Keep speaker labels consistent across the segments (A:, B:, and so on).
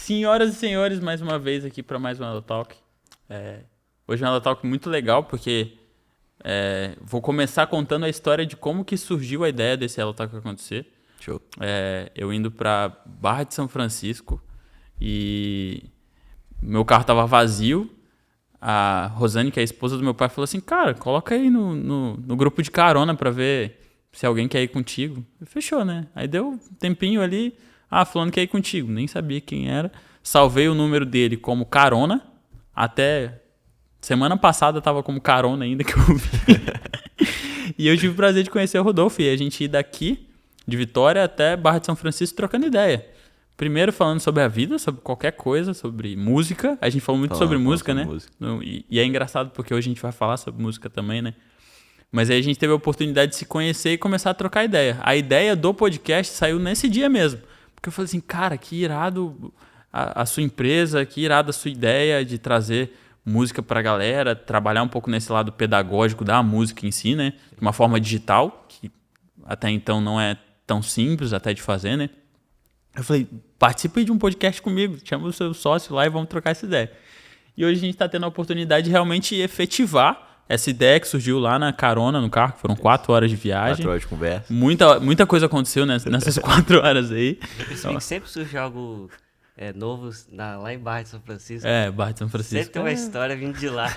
A: Senhoras e senhores, mais uma vez aqui para mais um Elo Talk. Hoje é um Elo Talk muito legal porque vou começar contando a história de como que surgiu a ideia desse Elo Talk acontecer.
B: Show.
A: Eu indo para Barra de São Francisco e meu carro tava vazio. A Rosane, que é a esposa do meu pai, falou assim, cara, coloca aí no grupo de carona pra ver se alguém quer ir contigo. Fechou, né? Aí deu um tempinho ali, fulano quer ir contigo. Nem sabia quem era. Salvei o número dele como carona. Até semana passada tava como carona ainda que eu vi. E eu tive o prazer de conhecer o Rodolfo. E a gente ir daqui, de Vitória, até Barra de São Francisco, trocando ideia. Primeiro falando sobre a vida, sobre qualquer coisa, sobre música. A gente falou muito sobre música, né? E é engraçado porque hoje a gente vai falar sobre música também, né? Mas aí a gente teve a oportunidade de se conhecer e começar a trocar ideia. A ideia do podcast saiu nesse dia mesmo. Porque eu falei assim, cara, que irado a sua empresa, que irado a sua ideia de trazer música pra galera, trabalhar um pouco nesse lado pedagógico da música em si, né? De uma forma digital, que até então não é tão simples até de fazer, né? Eu falei, participe de um podcast comigo, chama o seu sócio lá e vamos trocar essa ideia. E hoje a gente está tendo a oportunidade de realmente efetivar essa ideia que surgiu lá na carona, no carro, que foram 4 horas de viagem.
B: 4 horas de conversa.
A: Muita coisa aconteceu nessas 4 horas aí.
C: Eu percebi que sempre surge algo novo lá em Barra de São Francisco.
A: Barra de São Francisco.
C: Sempre tem uma história vindo de lá.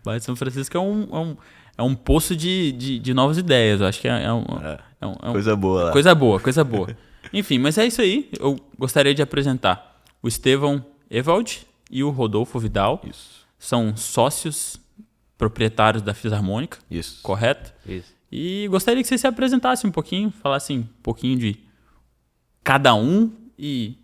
A: Barra de São Francisco é um poço de novas ideias. Eu acho que
B: Coisa boa lá.
A: Coisa boa. Enfim, mas é isso aí. Eu gostaria de apresentar o Estevão Ewald e o Rodolfo Vidal.
B: Isso.
A: São sócios proprietários da Fisarmônica.
B: Isso.
A: Correto?
C: Isso.
A: E gostaria que vocês se apresentassem um pouquinho, falassem um pouquinho de cada um e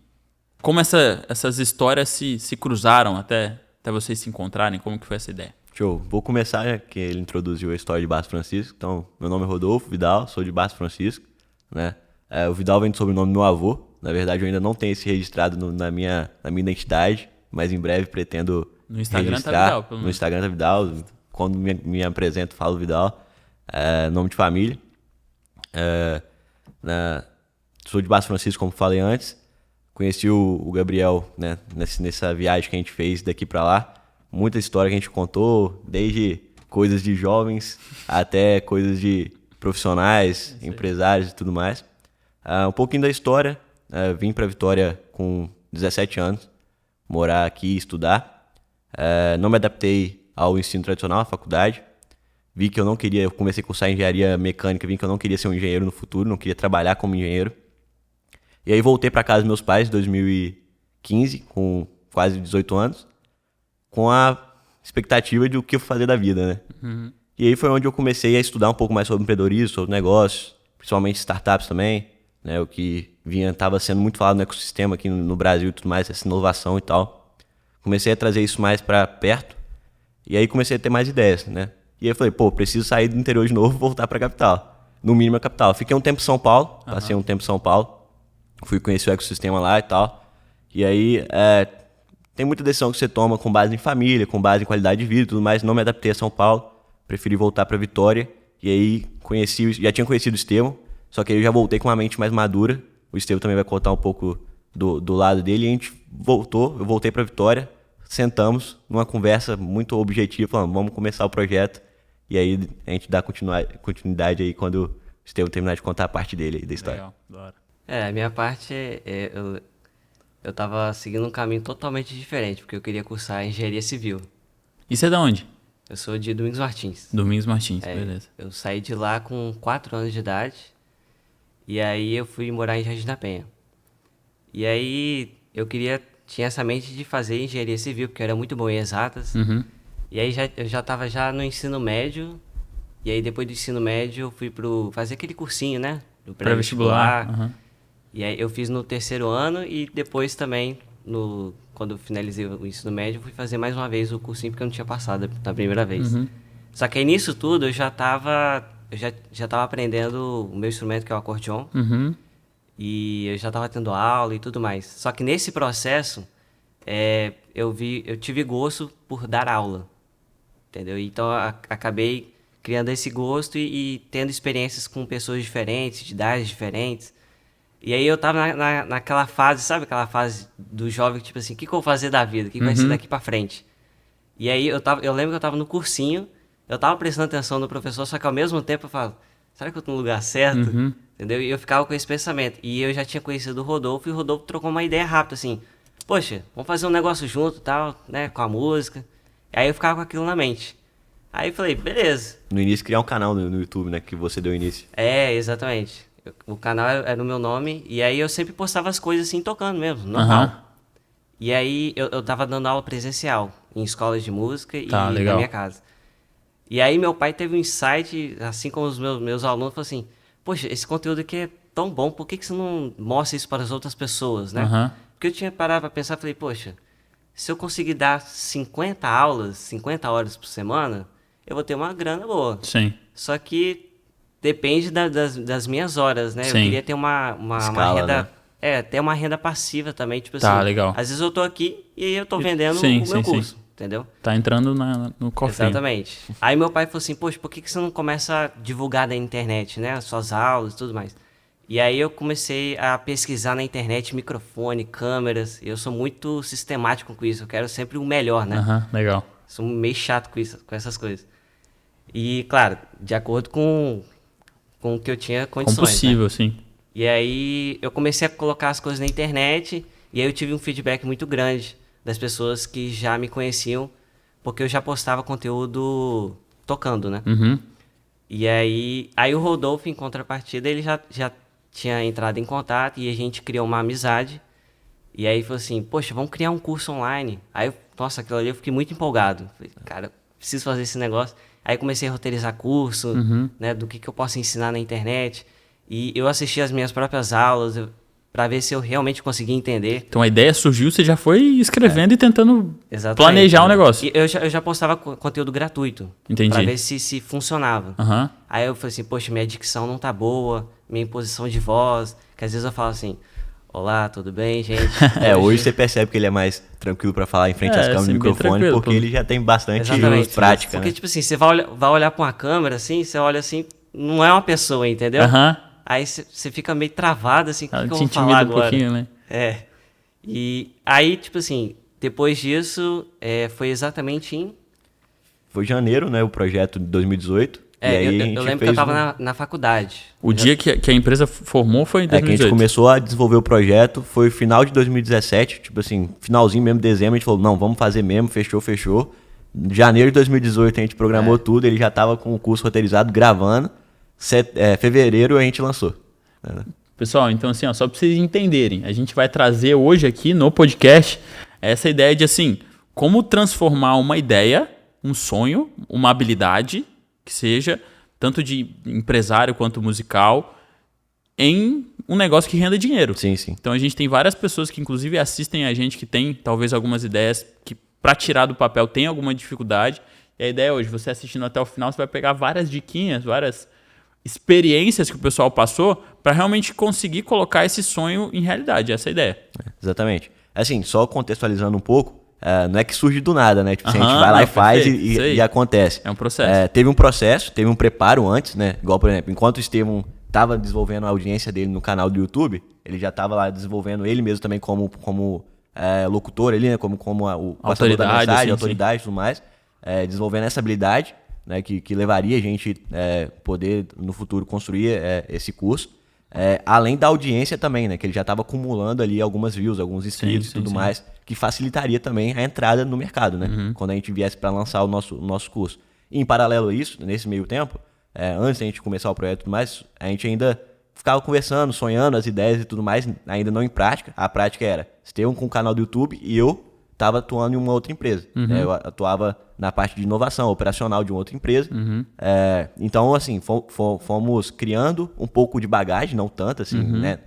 A: como essas histórias se cruzaram até vocês se encontrarem, como que foi essa ideia.
B: Show. Vou começar, que ele introduziu a história de Barra Francisco. Então, meu nome é Rodolfo Vidal, sou de Barra Francisco, né? O Vidal vem do sobrenome do meu avô. Na verdade, eu ainda não tenho esse registrado na minha identidade, mas em breve pretendo
A: no Instagram
B: registrar.
A: Tá Vidal, pelo menos.
B: No Instagram tá Vidal. Quando me apresento, falo Vidal. Nome de família. Sou de Barra Francisco, como falei antes. Conheci o Gabriel, né, nessa viagem que a gente fez daqui para lá. Muita história que a gente contou, desde coisas de jovens até coisas de profissionais, empresários e tudo mais. Um pouquinho da história. Vim para Vitória com 17 anos, morar aqui e estudar. Não me adaptei ao ensino tradicional, à faculdade. Vi que eu comecei a cursar engenharia mecânica, vi que eu não queria ser um engenheiro no futuro, não queria trabalhar como engenheiro. E aí voltei para casa dos meus pais em 2015, com quase 18 anos, com a expectativa de o que eu fazer da vida, né?
A: Uhum.
B: E aí foi onde eu comecei a estudar um pouco mais sobre empreendedorismo, sobre negócios, principalmente startups também, né? O que estava sendo muito falado no ecossistema aqui no Brasil e tudo mais, essa inovação e tal. Comecei a trazer isso mais para perto e aí comecei a ter mais ideias, né? E aí eu falei, preciso sair do interior de novo e voltar para a capital. No mínimo a capital. Fiquei um tempo em São Paulo, passei um tempo em São Paulo. Fui conhecer o ecossistema lá e tal. E aí, tem muita decisão que você toma com base em família, com base em qualidade de vida e tudo mais. Não me adaptei a São Paulo, preferi voltar para Vitória. E aí, já tinha conhecido o Estevão, só que aí eu já voltei com uma mente mais madura. O Estevão também vai contar um pouco do lado dele. E a gente eu voltei para Vitória, sentamos numa conversa muito objetiva, falando, vamos começar o projeto. E aí, a gente dá continuidade aí quando o Estevão terminar de contar a parte dele aí da história.
A: Legal, da hora.
C: A minha parte, eu tava seguindo um caminho totalmente diferente, porque eu queria cursar engenharia civil.
A: E você é de onde?
C: Eu sou de Domingos Martins.
A: Domingos Martins, beleza.
C: Eu saí de lá com 4 anos de idade, e aí eu fui morar em Jardim da Penha. E aí tinha essa mente de fazer engenharia civil, porque eu era muito bom em exatas.
A: Uhum.
C: E aí eu já tava no ensino médio, e aí depois do ensino médio eu fui fazer aquele cursinho, né? Do pré-vestibular.
A: Uhum.
C: E aí eu fiz no 3º ano e depois também, quando eu finalizei o ensino médio, fui fazer mais uma vez o cursinho porque eu não tinha passado da primeira vez.
A: Uhum.
C: Só que aí nisso tudo eu já tava aprendendo o meu instrumento, que é o acordeon.
A: Uhum.
C: E eu já tava tendo aula e tudo mais. Só que nesse processo, eu tive gosto por dar aula, entendeu? Então acabei criando esse gosto e tendo experiências com pessoas diferentes, de idades diferentes. E aí eu tava naquela fase, sabe aquela fase do jovem, tipo assim, o que eu vou fazer da vida? O que vai ser daqui pra frente? E aí eu lembro que eu tava no cursinho, eu tava prestando atenção no professor, só que ao mesmo tempo eu falo, será que eu tô no lugar certo? Entendeu? E eu ficava com esse pensamento. E eu já tinha conhecido o Rodolfo, e o Rodolfo trocou uma ideia rápida, assim, poxa, vamos fazer um negócio junto e tal, né, com a música. E aí eu ficava com aquilo na mente. Aí eu falei, beleza.
B: No início, criar um canal no YouTube, né? Que você deu início.
C: Exatamente. O canal era o meu nome, e aí eu sempre postava as coisas assim, tocando mesmo, normal. E aí eu tava dando aula presencial em escolas de música e na minha casa. E aí meu pai teve um insight, assim como os meus alunos, falou assim, poxa, esse conteúdo aqui é tão bom, por que você não mostra isso para as outras pessoas, né? Porque eu tinha parado pra pensar, falei, poxa, se eu conseguir dar 50 aulas, 50 horas por semana, eu vou ter uma grana boa.
A: Sim.
C: Só que depende das minhas horas, né?
A: Sim.
C: Eu queria ter uma
B: Escala,
C: renda...
B: né?
C: ter uma renda passiva também, tipo
A: Tá,
C: assim.
A: legal.
C: Às vezes eu tô aqui e aí eu tô vendendo
A: Sim,
C: o meu
A: sim,
C: curso, entendeu?
A: Tá entrando no cofrinho.
C: Exatamente. Aí meu pai falou assim, poxa, por que você não começa a divulgar na internet, né? As suas aulas e tudo mais. E aí eu comecei a pesquisar na internet microfone, câmeras. Eu sou muito sistemático com isso, eu quero sempre o melhor, né?
A: Legal.
C: Sou meio chato com essas coisas. E, claro, de acordo com o que eu tinha condições.
A: Como possível,
C: né?
A: sim.
C: E aí eu comecei a colocar as coisas na internet e aí eu tive um feedback muito grande das pessoas que já me conheciam, porque eu já postava conteúdo tocando, né? E aí o Rodolfo, em contrapartida, ele já tinha entrado em contato e a gente criou uma amizade. E aí falou assim, poxa, vamos criar um curso online. Aí, nossa, aquilo ali eu fiquei muito empolgado. Falei, cara, preciso fazer esse negócio. Aí comecei a roteirizar curso, né, do que eu posso ensinar na internet. E eu assisti as minhas próprias aulas para ver se eu realmente conseguia entender.
A: Então a ideia surgiu, você já foi escrevendo e tentando
C: Exatamente.
A: planejar o negócio.
C: E eu já postava conteúdo gratuito.
A: Entendi.
C: Pra ver se funcionava. Aí eu falei assim, poxa, minha dicção não tá boa, minha imposição de voz, que às vezes eu falo assim, olá, tudo bem, gente?
B: Hoje você percebe que ele é mais tranquilo pra falar em frente às câmeras do microfone, porque ele já tem bastante prática.
C: Porque,
B: né?
C: tipo assim, você vai olhar pra uma câmera, assim, você olha assim, não é uma pessoa, entendeu? Aí você fica meio travado, assim, o que eu vou falar agora?
A: Um pouquinho, né?
C: E aí, tipo assim, depois disso, foi exatamente em...
B: Foi janeiro, né, o projeto de 2018. E aí
C: eu lembro que eu tava na faculdade.
A: O dia que a empresa formou foi em 2018.
B: Que a gente começou a desenvolver o projeto, foi final de 2017, tipo assim, finalzinho mesmo, dezembro, a gente falou, não, vamos fazer mesmo, fechou. Em janeiro de 2018 a gente programou tudo, ele já tava com o curso roteirizado, gravando. Fevereiro a gente lançou.
A: Pessoal, então assim, só para vocês entenderem, a gente vai trazer hoje aqui no podcast essa ideia de assim, como transformar uma ideia, um sonho, uma habilidade, que seja tanto de empresário quanto musical, em um negócio que renda dinheiro.
B: Sim.
A: Então a gente tem várias pessoas que inclusive assistem a gente que tem talvez algumas ideias que para tirar do papel tem alguma dificuldade. E a ideia hoje, você assistindo até o final, você vai pegar várias diquinhas, várias experiências que o pessoal passou para realmente conseguir colocar esse sonho em realidade. Essa é a ideia.
B: Exatamente. Assim, só contextualizando um pouco, não é que surge do nada, né? Tipo, a gente vai lá e faz e acontece.
A: É um processo.
B: Teve um processo, teve um preparo antes, né? Igual, por exemplo, enquanto o Estevão estava desenvolvendo a audiência dele no canal do YouTube, ele já estava lá desenvolvendo ele mesmo também como locutor ali, né? Como o passador da mensagem, autoridade e tudo mais. Desenvolvendo essa habilidade, né? Que levaria a gente poder, no futuro, construir esse curso. Além da audiência também, né? Que ele já estava acumulando ali algumas views, alguns inscritos e tudo mais, que facilitaria também a entrada no mercado, né? Quando a gente viesse para lançar o nosso curso. E em paralelo a isso, nesse meio tempo, antes da gente começar o projeto e tudo mais, a gente ainda ficava conversando, sonhando as ideias e tudo mais, ainda não em prática. A prática era Estevão com um canal do YouTube e eu estava atuando em uma outra empresa. Eu atuava na parte de inovação operacional de uma outra empresa. Então, assim, fomos criando um pouco de bagagem, não tanto, assim, né?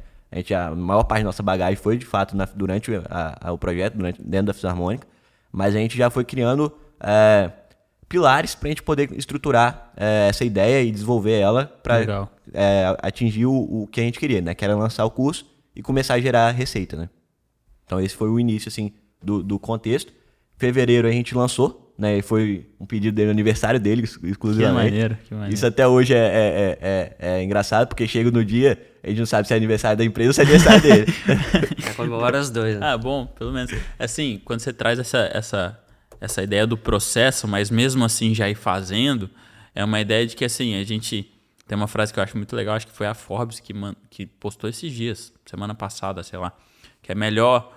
B: A maior parte da nossa bagagem foi, de fato, durante o projeto, dentro da Fisarmônica, mas a gente já foi criando pilares para a gente poder estruturar essa ideia e desenvolver ela para atingir o que a gente queria, né? Que era lançar o curso e começar a gerar receita, né? Então, esse foi o início, assim, do contexto. Fevereiro a gente lançou, né? E foi um pedido dele, aniversário dele, exclusivamente.
A: Que maneiro.
B: Isso até hoje é engraçado, porque chega no dia, a gente não sabe se é aniversário da empresa ou se é aniversário dele.
C: Comemora os dois, né?
A: Ah, bom, pelo menos. Assim, quando você traz essa ideia do processo, mas mesmo assim já ir fazendo, é uma ideia de que, assim, a gente... Tem uma frase que eu acho muito legal, acho que foi a Forbes que postou esses dias, semana passada, sei lá, que é melhor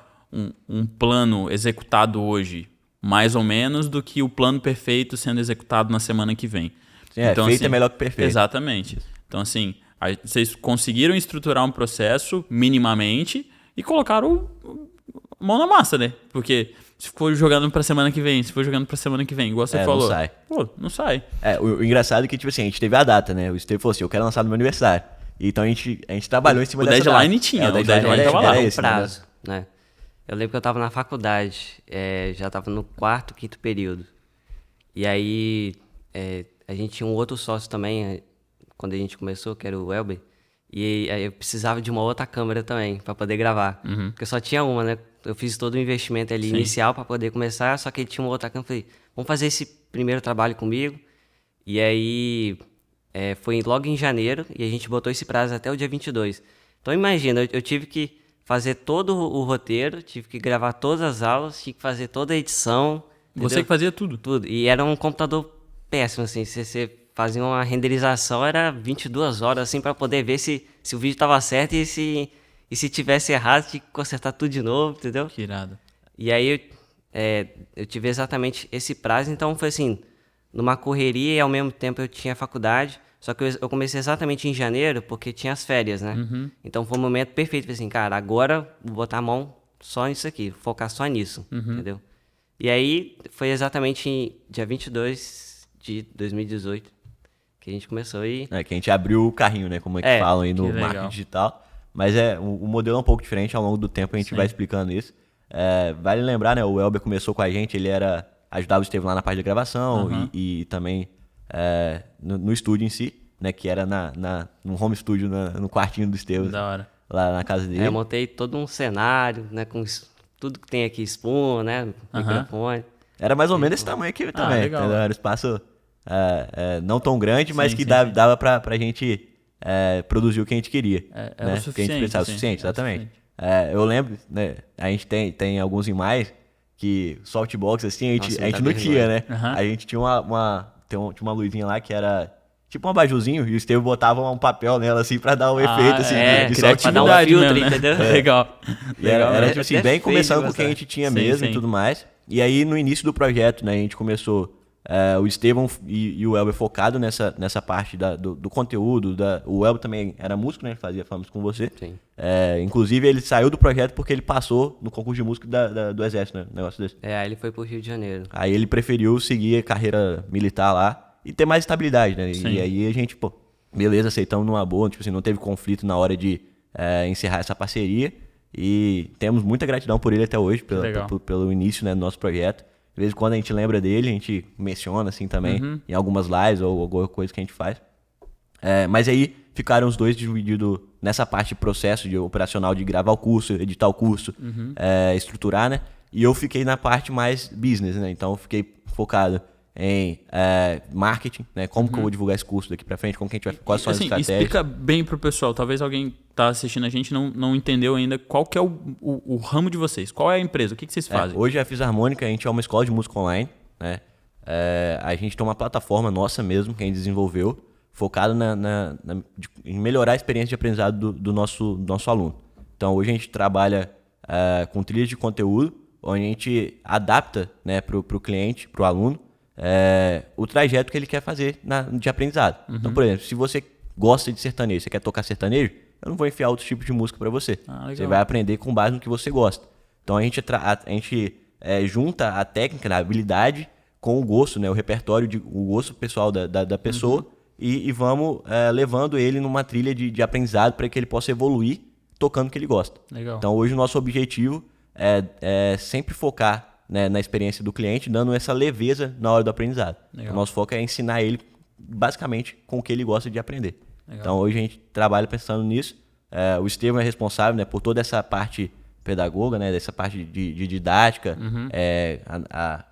A: um plano executado hoje, mais ou menos, do que o plano perfeito sendo executado na semana que vem.
B: Então, feito
A: assim,
B: é melhor que perfeito.
A: Exatamente. Então, assim, vocês conseguiram estruturar um processo minimamente e colocaram mão na massa, né? Porque se for jogando pra semana que vem, igual você falou.
B: Não sai.
A: Pô, não sai.
B: O engraçado é que, tipo assim, a gente teve a data, né? O Estevão falou assim, eu quero lançar no meu aniversário. Então a gente trabalhou em cima dessa data.
A: Deadline tinha, o deadline tava lá.
C: Era um prazo, né? Eu lembro que eu tava na faculdade, já tava no 4º, 5º período. E aí, a gente tinha um outro sócio também, quando a gente começou, que era o Elber. E aí eu precisava de uma outra câmera também, pra poder gravar. Porque só tinha uma, né? Eu fiz todo o investimento ali inicial pra poder começar, só que ele tinha uma outra câmera. Falei, vamos fazer esse primeiro trabalho comigo. E aí, foi logo em janeiro, e a gente botou esse prazo até o dia 22. Então imagina, eu tive que fazer todo o roteiro, tive que gravar todas as aulas, tive que fazer toda a edição.
A: Você
C: entendeu?
A: que fazia tudo.
C: Tudo. E era um computador péssimo, assim. Se você fazia uma renderização, era 22 horas, assim, pra poder ver se o vídeo tava certo e se tivesse errado, tinha que consertar tudo de novo, entendeu?
A: Que irado.
C: E aí eu tive exatamente esse prazo, então foi assim, numa correria e ao mesmo tempo eu tinha faculdade, só que eu comecei exatamente em janeiro porque tinha as férias, né? Então foi um momento perfeito, falei assim, cara, agora vou botar a mão só nisso aqui, focar só nisso, entendeu? E aí foi exatamente em dia 22 de 2018 que a gente começou e...
B: Que a gente abriu o carrinho, né? Como é que falam aí no marketing digital. Mas o modelo é um pouco diferente, ao longo do tempo a gente vai explicando isso. Vale lembrar, né? O Elber começou com a gente, ele ajudava o Estevão lá na parte de gravação e também no estúdio em si, né? Que era no home studio, no quartinho do Estevão.
A: Da hora.
B: Lá na casa dele.
C: Eu montei todo um cenário, né? Com tudo que tem aqui, espuma, né? Microfone.
B: Era mais ou menos esse tamanho aqui também.
A: Legal.
B: Era um espaço não tão grande, mas que
A: sim.
B: dava pra gente produzir o que a gente queria.
A: Era
B: né?
A: o suficiente.
B: Que a gente precisava, o suficiente, exatamente. Eu lembro, né? A gente tem alguns em mais que softbox, assim, a gente não tinha, né? A gente tinha tinha uma luzinha lá que era tipo um abajurzinho e o Estevão botava um papel nela, assim, pra dar um efeito, assim, de
A: criatividade
C: dar um filtro,
A: mesmo, né?
C: entendeu?
A: Legal.
B: E era tipo assim, bem começando com o que a
C: gente
B: gente tinha mesmo e tudo mais. E aí, no início do projeto, né, a gente começou... o Estevão e o Elber focado nessa parte do conteúdo. O Elber também era músico, né? Falamos com você.
C: Sim.
B: Inclusive, ele saiu do projeto porque ele passou no concurso de músico do Exército, né? Um negócio desse.
C: Aí ele foi pro Rio de Janeiro.
B: Aí ele preferiu seguir a carreira militar lá e ter mais estabilidade, né?
A: Sim.
B: E aí a gente, beleza, aceitamos numa boa. Tipo assim, não teve conflito na hora de encerrar essa parceria. E temos muita gratidão por ele até hoje, pelo início, né, do nosso projeto. De vez em quando a gente lembra dele, a gente menciona assim também em algumas lives ou alguma coisa que a gente faz. Mas aí ficaram os dois divididos nessa parte de processo de operacional de gravar o curso, editar o curso, estruturar, né? E eu fiquei na parte mais business, né? Então eu fiquei focado em marketing, né? Como que eu vou divulgar esse curso daqui pra frente, quais são as estratégias.
A: Explica bem pro pessoal, talvez alguém tá assistindo a gente não entendeu ainda qual que é o ramo de vocês, qual é a empresa, o que vocês fazem?
B: Hoje a Fisharmônica, a gente é uma escola de música online, né? A gente tem uma plataforma nossa mesmo, que a gente desenvolveu, focado em melhorar a experiência de aprendizado do nosso aluno. Então hoje a gente trabalha com trilhas de conteúdo, onde a gente adapta, né, pro cliente, pro aluno, o trajeto que ele quer fazer de aprendizado. Então, por exemplo, se você gosta de sertanejo, você quer tocar sertanejo, eu não vou enfiar outro tipo de música para você. Você vai aprender com base no que você gosta. Então a gente junta a técnica, a habilidade com o gosto, né, o repertório, o gosto pessoal da pessoa e vamos levando ele numa trilha de aprendizado para que ele possa evoluir tocando o que ele gosta.
A: Legal.
B: Então hoje o nosso objetivo é sempre focar, né, na experiência do cliente, dando essa leveza na hora do aprendizado. O nosso foco é ensinar ele basicamente com o que ele gosta de aprender. Legal. Então hoje a gente trabalha pensando nisso. O Estevão é responsável, né, por toda essa parte pedagoga, né? Dessa parte de didática,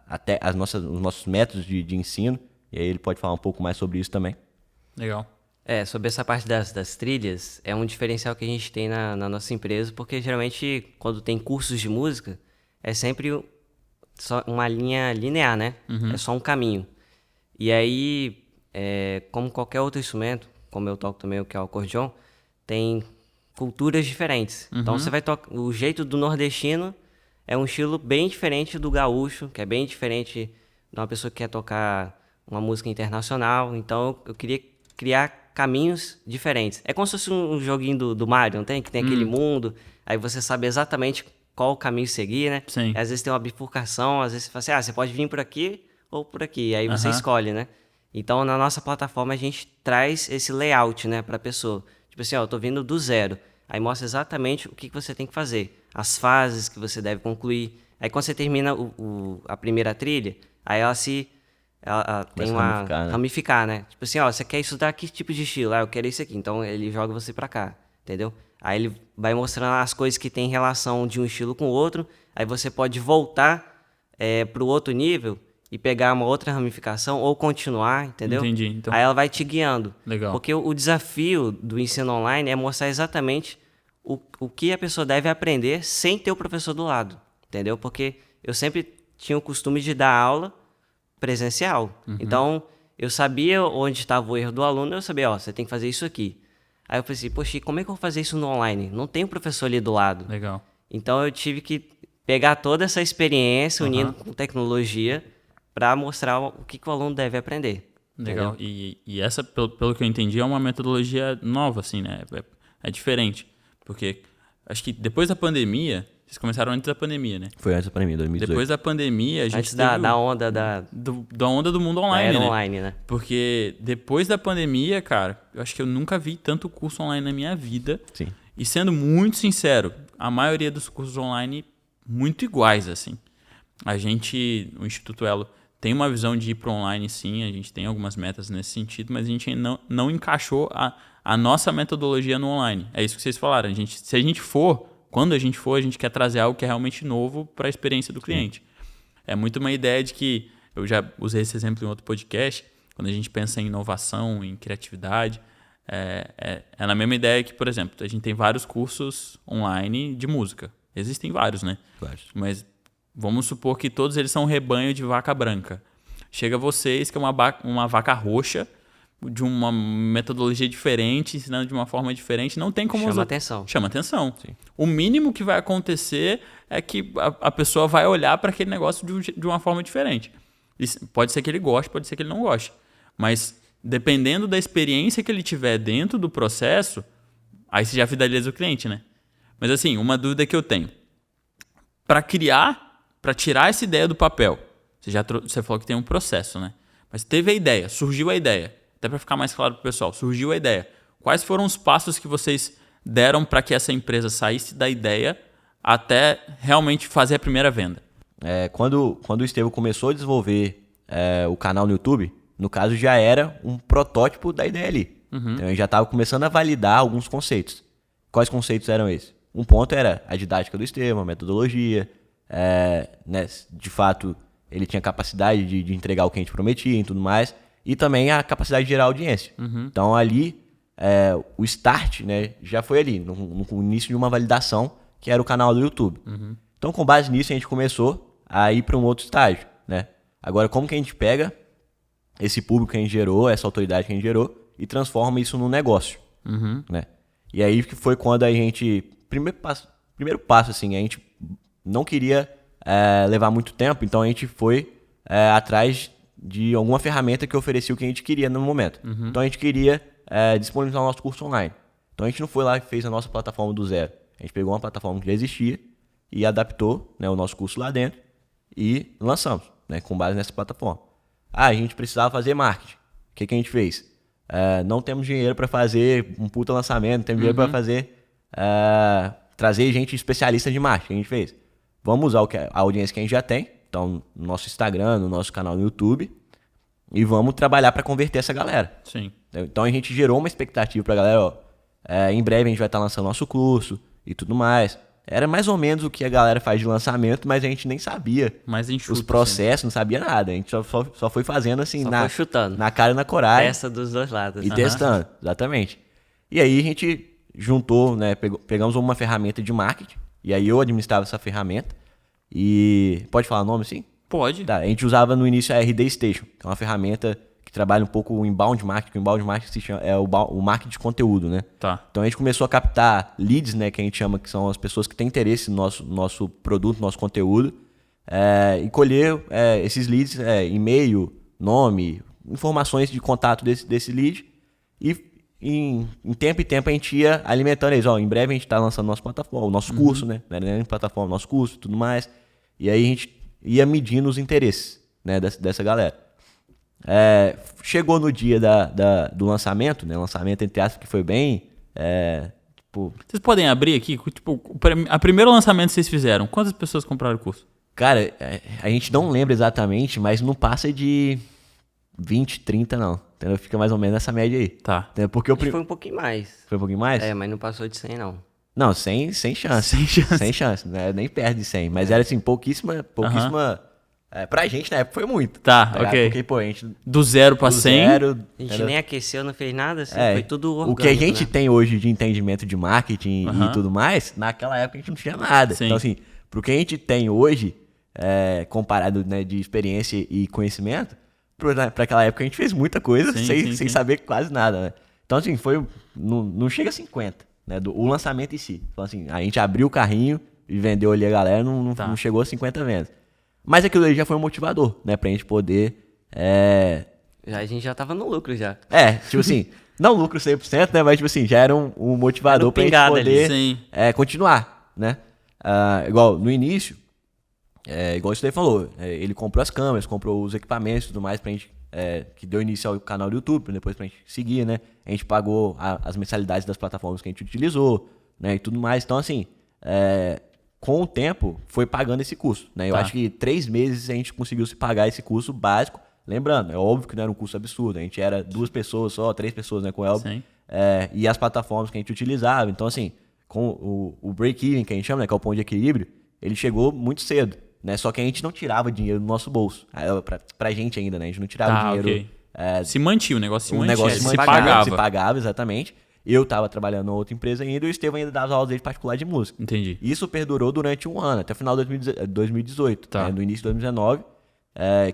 B: até os nossos métodos de ensino. E aí ele pode falar um pouco mais sobre isso também.
A: Legal.
C: Sobre essa parte das trilhas, é um diferencial que a gente tem na nossa empresa, porque geralmente quando tem cursos de música, é sempre só uma linha linear, né? É só um caminho. E aí, como qualquer outro instrumento, como eu toco também, o que é o acordeon, tem culturas diferentes. Então você vai tocar. O jeito do nordestino é um estilo bem diferente do gaúcho, que é bem diferente de uma pessoa que quer tocar uma música internacional. Então eu queria criar caminhos diferentes. É como se fosse um joguinho do Mario, não tem? Que tem aquele mundo, aí você sabe exatamente qual o caminho seguir, né?
A: Sim.
C: Às vezes tem uma bifurcação, às vezes você fala assim, você pode vir por aqui ou por aqui. Aí você escolhe, né? Então, na nossa plataforma, a gente traz esse layout, né, pra pessoa. Tipo assim, eu tô vindo do zero. Aí mostra exatamente o que você tem que fazer. As fases que você deve concluir. Aí quando você termina a primeira trilha, aí ela tem uma ramificar, né? Tipo assim, você quer estudar que tipo de estilo? Eu quero isso aqui. Então ele joga você pra cá, entendeu? Aí ele vai mostrando as coisas que tem relação de um estilo com o outro. Aí você pode voltar pro outro nível e pegar uma outra ramificação ou continuar, entendeu?
A: Entendi. Então...
C: Aí ela vai te guiando.
A: Legal.
C: Porque o desafio do ensino online é mostrar exatamente o que a pessoa deve aprender sem ter o professor do lado, entendeu? Porque eu sempre tinha o costume de dar aula presencial. Então, eu sabia onde estava o erro do aluno, eu sabia, você tem que fazer isso aqui. Aí eu pensei, poxa, como é que eu vou fazer isso no online? Não tem o professor ali do lado.
A: Legal.
C: Então, eu tive que pegar toda essa experiência, unindo com tecnologia, para mostrar o que o aluno deve aprender.
A: Legal. E essa, pelo que eu entendi, é uma metodologia nova, assim, né? É diferente. Porque acho que depois da pandemia... Vocês começaram antes da pandemia, né?
B: Foi antes da pandemia, 2018.
A: Depois da pandemia, a gente
C: antes da onda da
A: onda do mundo online,
C: era
A: né?
C: online, né?
A: Porque depois da pandemia, cara, eu acho que eu nunca vi tanto curso online na minha vida.
B: Sim.
A: E sendo muito sincero, a maioria dos cursos online muito iguais, assim. O Instituto Elo, tem uma visão de ir para online, sim. A gente tem algumas metas nesse sentido, mas a gente não encaixou a nossa metodologia no online. É isso que vocês falaram. Se a gente for... Quando a gente quer trazer algo que é realmente novo para a experiência do cliente. É muito uma ideia de que, eu já usei esse exemplo em outro podcast, quando a gente pensa em inovação, em criatividade, é na mesma ideia que, por exemplo, a gente tem vários cursos online de música. Existem vários, né?
B: Vários.
A: Mas vamos supor que todos eles são um rebanho de vaca branca. Chega vocês, que é uma vaca roxa, de uma metodologia diferente, ensinando de uma forma diferente, não tem como... Chama atenção.
B: Sim.
A: O mínimo que vai acontecer é que a pessoa vai olhar para aquele negócio de uma forma diferente. Pode ser que ele goste, pode ser que ele não goste. Mas dependendo da experiência que ele tiver dentro do processo, aí você já fideliza o cliente, né? Mas assim, uma dúvida que eu tenho. Para tirar essa ideia do papel, você falou que tem um processo, né? Mas teve a ideia, surgiu a ideia. Até para ficar mais claro para o pessoal, surgiu a ideia. Quais foram os passos que vocês deram para que essa empresa saísse da ideia até realmente fazer a primeira venda?
B: Quando o Estevão começou a desenvolver o canal no YouTube, no caso já era um protótipo da ideia ali. Então ele já estava começando a validar alguns conceitos. Quais conceitos eram esses? Um ponto era a didática do Estevão, a metodologia, né, de fato ele tinha capacidade de entregar o que a gente prometia e tudo mais. E também a capacidade de gerar audiência. Então, ali, o start, né, já foi ali, no início de uma validação, que era o canal do YouTube. Então, com base nisso, a gente começou a ir para um outro estágio. Né? Agora, como que a gente pega esse público que a gente gerou, essa autoridade que a gente gerou, e transforma isso num negócio? Né? E aí que foi quando a gente... Primeiro passo, assim, a gente não queria levar muito tempo, então a gente foi atrás de alguma ferramenta que oferecia o que a gente queria no momento. Então a gente queria disponibilizar o nosso curso online. Então a gente não foi lá e fez a nossa plataforma do zero. A gente pegou uma plataforma que já existia e adaptou, né, o nosso curso lá dentro e lançamos, né, com base nessa plataforma. A gente precisava fazer marketing. O que a gente fez? Não temos dinheiro para fazer um puta lançamento, não temos dinheiro para fazer trazer gente especialista de marketing. O que a gente fez? Vamos usar a audiência que a gente já tem, então, no nosso Instagram, no nosso canal no YouTube, e vamos trabalhar para converter essa galera.
A: Sim.
B: Então, a gente gerou uma expectativa para a galera, em breve a gente vai estar lançando nosso curso e tudo mais. era mais ou menos o que a galera faz de lançamento, mas a gente nem sabia
A: Mais enxuto,
B: os processos, não sabia nada. A gente só foi fazendo assim,
C: Só foi chutando.
B: na cara e na coragem.
C: Testa dos dois lados.
B: E testando, exatamente. E aí a gente juntou, né? Pegamos uma ferramenta de marketing, e aí eu administrava essa ferramenta. E. Pode falar o nome, sim?
A: Pode.
B: Tá, a gente usava no início a RD Station, que é uma ferramenta que trabalha um pouco o inbound marketing. O inbound marketing se chama, é o marketing de conteúdo, né?
A: Tá.
B: Então a gente começou a captar leads, né? Que a gente chama que são as pessoas que têm interesse no nosso produto, no nosso conteúdo. E colher esses leads, e-mail, nome, informações de contato desse lead. E em tempo e tempo a gente ia alimentando eles. Em breve a gente está lançando nossa plataforma, o nosso curso, né? Não era nem plataforma, nosso curso e tudo mais. E aí a gente ia medindo os interesses, né, dessa galera. Chegou no dia do lançamento, né? Lançamento entre aspas, que foi bem.
A: Vocês podem abrir aqui, tipo, a primeiro lançamento que vocês fizeram, quantas pessoas compraram o curso?
B: Cara, a gente não lembra exatamente, mas não passa de 20, 30 não. Entendeu? Fica mais ou menos nessa média aí.
A: Tá.
B: Entendeu? Porque
C: Acho que foi um pouquinho mais.
B: Foi um pouquinho mais?
C: Mas não passou de 100, não.
B: Não, sem chance. Sem chance, né? Nem perto de 100. Mas era assim, pouquíssima. Pra gente na época foi muito.
A: Tá, ok.
B: Porque, pô, a gente.
A: Do 0 pra
B: do
A: 100?
B: zero,
C: A gente
B: entendeu?
C: nem aqueceu, não fez nada, assim, foi tudo orgânico,
B: o que a gente
C: né?
B: tem hoje de entendimento de marketing e tudo mais, naquela época a gente não tinha nada.
A: Sim.
B: Então, assim, pro que a gente tem hoje, comparado, né, de experiência e conhecimento, pra aquela época a gente fez muita coisa sem saber quase nada, né? Então, assim, não chega a 50, né? O lançamento em si. Então, assim, a gente abriu o carrinho e vendeu ali a galera, não chegou a 50 vendas. Mas aquilo ali já foi um motivador, né? Pra gente poder.
C: A gente já tava no lucro já.
B: Tipo assim, não lucro 100%, né? Mas, tipo assim, já era um motivador
C: Era um
B: pra gente
C: pingado
B: poder
A: ali. Sim.
B: continuar, né? Igual no início, igual isso daí falou, ele comprou as câmeras, comprou os equipamentos e tudo mais pra gente, que deu início ao canal do YouTube, depois pra gente seguir, né? A gente pagou as mensalidades das plataformas que a gente utilizou, né? E tudo mais. Então, assim, com o tempo, foi pagando esse custo, né? Eu acho que 3 meses a gente conseguiu se pagar esse custo básico. Lembrando, é óbvio que não era um custo absurdo. A gente era 2 pessoas só, 3 pessoas, né, com o Elber.
A: Sim.
B: E as plataformas que a gente utilizava. Então, assim, com o break-even, que a gente chama, né, que é o ponto de equilíbrio, ele chegou muito cedo, né? Só que a gente não tirava dinheiro do nosso bolso. Pra gente ainda, né? A gente não tirava dinheiro.
A: Ok. Se mantinha, o negócio se
B: O
A: mantinha.
B: negócio
A: se pagava.
B: Se pagava, exatamente. Eu tava trabalhando em outra empresa ainda e o Estevão ainda dava aulas dele particular de música.
A: Entendi.
B: Isso perdurou durante um ano, até o final de 2018,
A: Tá.
B: no início de 2019,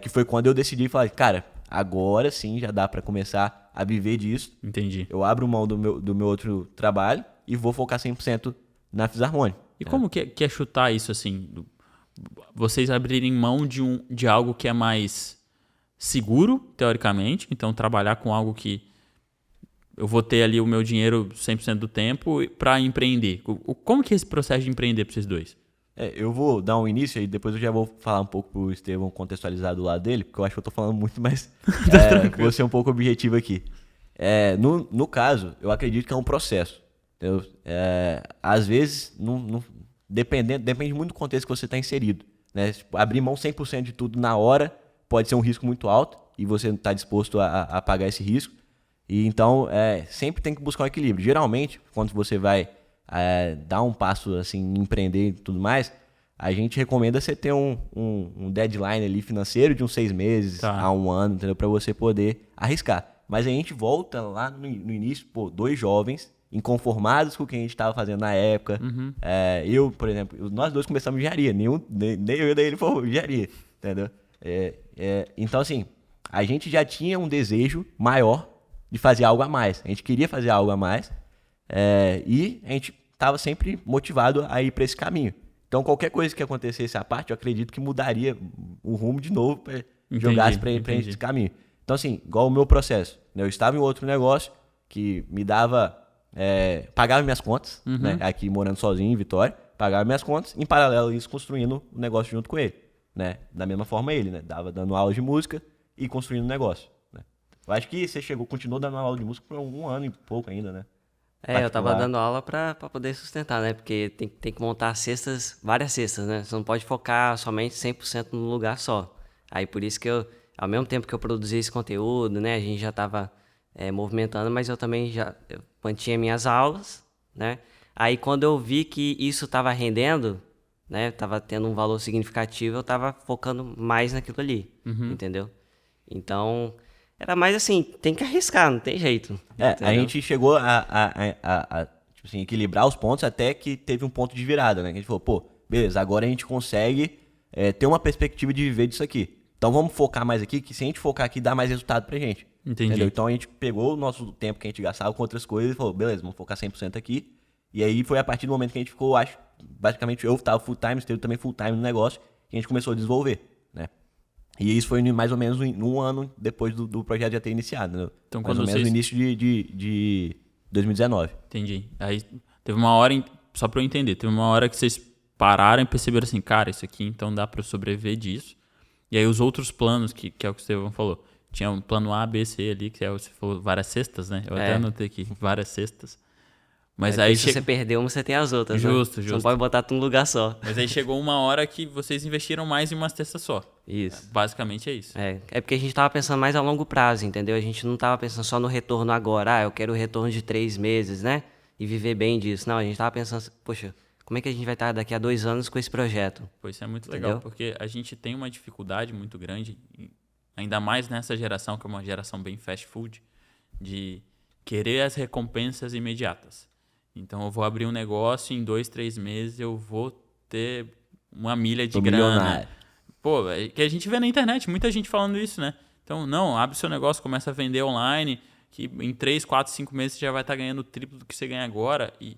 B: que foi quando eu decidi falar, cara, agora sim já dá pra começar a viver disso.
A: Entendi.
B: Eu abro mão do meu outro trabalho e vou focar 100% na Fisarmônica.
A: E como que é chutar isso assim? Vocês abrirem mão de algo que é mais seguro, teoricamente, então trabalhar com algo que eu vou ter ali o meu dinheiro 100% do tempo para empreender. Como que é esse processo de empreender para vocês dois?
B: Eu vou dar um início e depois eu já vou falar um pouco pro Estevão contextualizar do lado dele, porque eu acho que eu tô falando muito, mas vou ser um pouco objetivo aqui. No caso, eu acredito que é um processo. Entendeu? Às vezes, depende muito do contexto que você está inserido. Né? Tipo, abrir mão 100% de tudo na hora pode ser um risco muito alto e você não está disposto a pagar esse risco. E então, sempre tem que buscar um equilíbrio. Geralmente, quando você vai dar um passo assim, empreender e tudo mais, a gente recomenda você ter um deadline ali financeiro de uns 6 meses a 1 ano, entendeu? Para você poder arriscar. Mas a gente volta lá no início, 2 jovens inconformados com o que a gente estava fazendo na época. Eu, por exemplo, nós dois começamos engenharia, nem eu e ele foi engenharia, entendeu? Então, assim, a gente já tinha um desejo maior de fazer algo a mais. A gente queria fazer algo a mais e a gente estava sempre motivado a ir para esse caminho. Então, qualquer coisa que acontecesse à parte, eu acredito que mudaria o rumo de novo para jogar para esse caminho. Então, assim, igual o meu processo. Né? Eu estava em outro negócio que me dava... pagava minhas contas, né? Aqui morando sozinho em Vitória, pagava minhas contas, em paralelo isso construindo o negócio junto com ele, né? Da mesma forma ele, né? Dando aula de música e construindo o negócio, né? Eu acho que você continuou dando aula de música por 1 ano e pouco ainda, né?
C: Eu tava dando aula pra poder sustentar, né? Porque tem que montar várias cestas, né? Você não pode focar somente 100% no lugar só. Aí por isso que ao mesmo tempo que eu produzia esse conteúdo, né? A gente já tava movimentando, mas eu também eu mantinha minhas aulas, né? Aí quando eu vi que isso tava rendendo, né, tava tendo um valor significativo, eu tava focando mais naquilo ali, entendeu? Então, era mais assim, tem que arriscar, não tem jeito.
B: A
C: entendeu?
B: gente chegou a, tipo assim, equilibrar os pontos até que teve um ponto de virada, né? Que a gente falou, pô, beleza, agora a gente consegue ter uma perspectiva de viver disso aqui. Então vamos focar mais aqui, que se a gente focar aqui, dá mais resultado pra gente.
A: Entendi.
B: Entendeu? Então a gente pegou o nosso tempo que a gente gastava com outras coisas e falou, beleza, vamos focar 100% aqui. E aí foi a partir do momento que a gente ficou, acho, basicamente eu tava full time, Estevam também full time no negócio, que a gente começou a desenvolver, né? E isso foi mais ou menos um ano depois do projeto já ter iniciado, né?
A: Então,
B: mais
A: quando
B: ou menos no início de 2019.
A: Entendi. Aí teve uma hora, só pra eu entender, teve uma hora que vocês pararam e perceberam assim, cara, isso aqui então dá pra eu sobreviver disso. E aí os outros planos, que é o que o Estevão falou, tinha um plano A, B, C ali, que você falou várias cestas, né? Eu até anotei aqui, várias cestas. Mas aí
C: se você perder uma, você tem as outras,
A: Justo,
C: né?
A: justo.
C: Você não pode botar tudo num lugar só.
A: Mas aí chegou uma hora que vocês investiram mais em uma cesta só.
C: Isso.
A: Basicamente é isso.
C: É porque a gente tava pensando mais a longo prazo, entendeu? A gente não tava pensando só no retorno agora. Eu quero o retorno de 3 meses, né? E viver bem disso. Não, a gente tava pensando, poxa, como é que a gente vai estar daqui a 2 anos com esse projeto?
A: Pois isso é muito legal,
C: Entendeu?
A: porque a gente tem uma dificuldade muito grande, ainda mais nessa geração, que é uma geração bem fast food, de querer as recompensas imediatas. Então eu vou abrir um negócio e em 2, 3 meses eu vou ter uma milha de
B: Tô
A: grana.
B: milionário.
A: Pô, é que a gente vê na internet, muita gente falando isso, né? Então, não, abre seu negócio, começa a vender online, que em 3, 4, 5 meses você já vai estar ganhando o triplo do que você ganha agora. E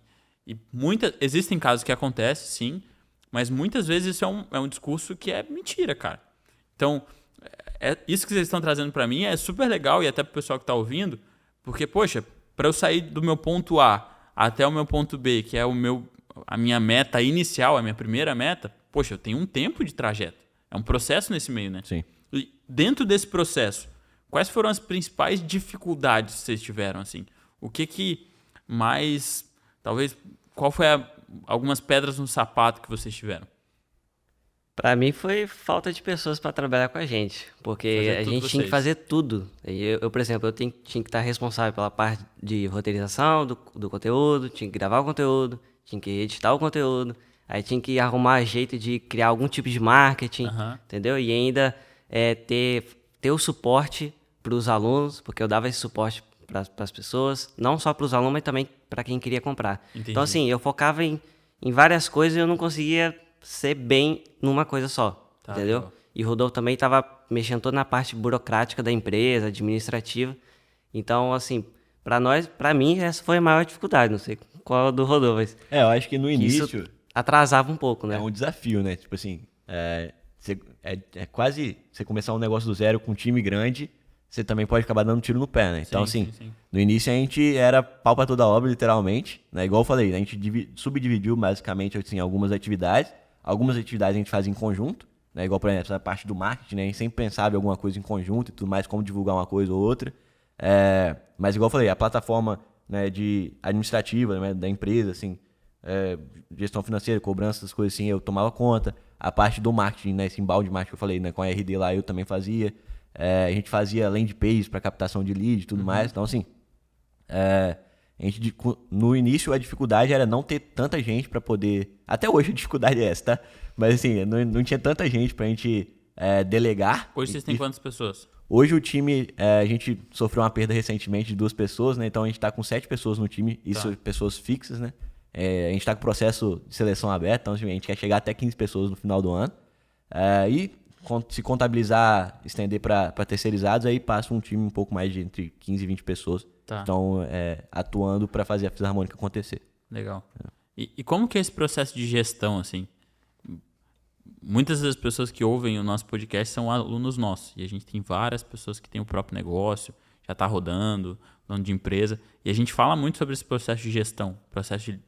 A: existem casos que acontecem, sim, mas muitas vezes isso é um discurso que é mentira, cara. Então, isso que vocês estão trazendo para mim é super legal e até pro pessoal que tá ouvindo, porque, poxa, para eu sair do meu ponto A até o meu ponto B, que é a minha meta inicial, a minha primeira meta, poxa, eu tenho um tempo de trajeto. É um processo nesse meio, né?
B: Sim.
A: E dentro desse processo, quais foram as principais dificuldades que vocês tiveram, assim? O que mais, talvez, qual foi algumas pedras no sapato que vocês tiveram?
C: Pra mim foi falta de pessoas pra trabalhar com a gente, porque
A: Fazer
C: a
A: tudo
C: gente tinha
A: vocês.
C: que fazer tudo. Eu, por exemplo, tinha que estar responsável pela parte de roteirização do conteúdo, tinha que gravar o conteúdo, tinha que editar o conteúdo, aí tinha que arrumar jeito de criar algum tipo de marketing,
A: Aham.
C: entendeu? E ainda ter o suporte para os alunos, porque eu dava esse suporte para as pessoas, não só para os alunos, mas também para quem queria comprar.
A: Entendi.
C: Então, assim, eu focava em várias coisas e eu não conseguia ser bem numa coisa só,
A: Tá,
C: entendeu?
A: legal.
C: E o Rodolfo também estava mexendo toda na parte burocrática da empresa, administrativa. Então, assim, para mim, essa foi a maior dificuldade. Não sei qual é a do Rodolfo, mas
B: Eu acho que no
C: que
B: início
C: isso atrasava um pouco, né?
B: é um desafio, né? Tipo assim, é quase você começar um negócio do zero com um time grande, você também pode acabar dando um tiro no pé, né? Então,
A: Sim,
B: assim,
A: sim.
B: no início a gente era pau pra toda obra, literalmente, né? Igual eu falei, a gente subdividiu basicamente assim, algumas atividades. Algumas atividades a gente fazia em conjunto, né? Igual, por exemplo, a parte do marketing, né? A gente sempre pensava em alguma coisa em conjunto e tudo mais, como divulgar uma coisa ou outra. Mas igual eu falei, a plataforma, né, administrativa, né, da empresa, assim, gestão financeira, cobrança, essas coisas assim, eu tomava conta. A parte do marketing, né, esse embalde de marketing que eu falei, né, com a RD lá, eu também fazia. A gente fazia landing page para captação de lead e tudo mais. Então, assim, a gente, no início a dificuldade era não ter tanta gente para poder... Até hoje a dificuldade é essa, tá? Mas assim, não tinha tanta gente pra gente delegar.
A: Hoje vocês têm quantas pessoas?
B: Hoje o time, a gente sofreu uma perda recentemente de 2 pessoas, né? Então a gente tá com 7 pessoas no time, isso pessoas fixas, né? A gente tá com o processo de seleção aberto, então assim, a gente quer chegar até 15 pessoas no final do ano. E se contabilizar, estender para terceirizados, aí passa um time um pouco mais de entre 15 e 20 pessoas que estão atuando para fazer a Fisarmônica acontecer.
A: Legal. E como que é esse processo de gestão, assim? Muitas das pessoas que ouvem o nosso podcast são alunos nossos. E a gente tem várias pessoas que têm o próprio negócio, já está rodando, dono de empresa. E a gente fala muito sobre esse processo de gestão. Processo de...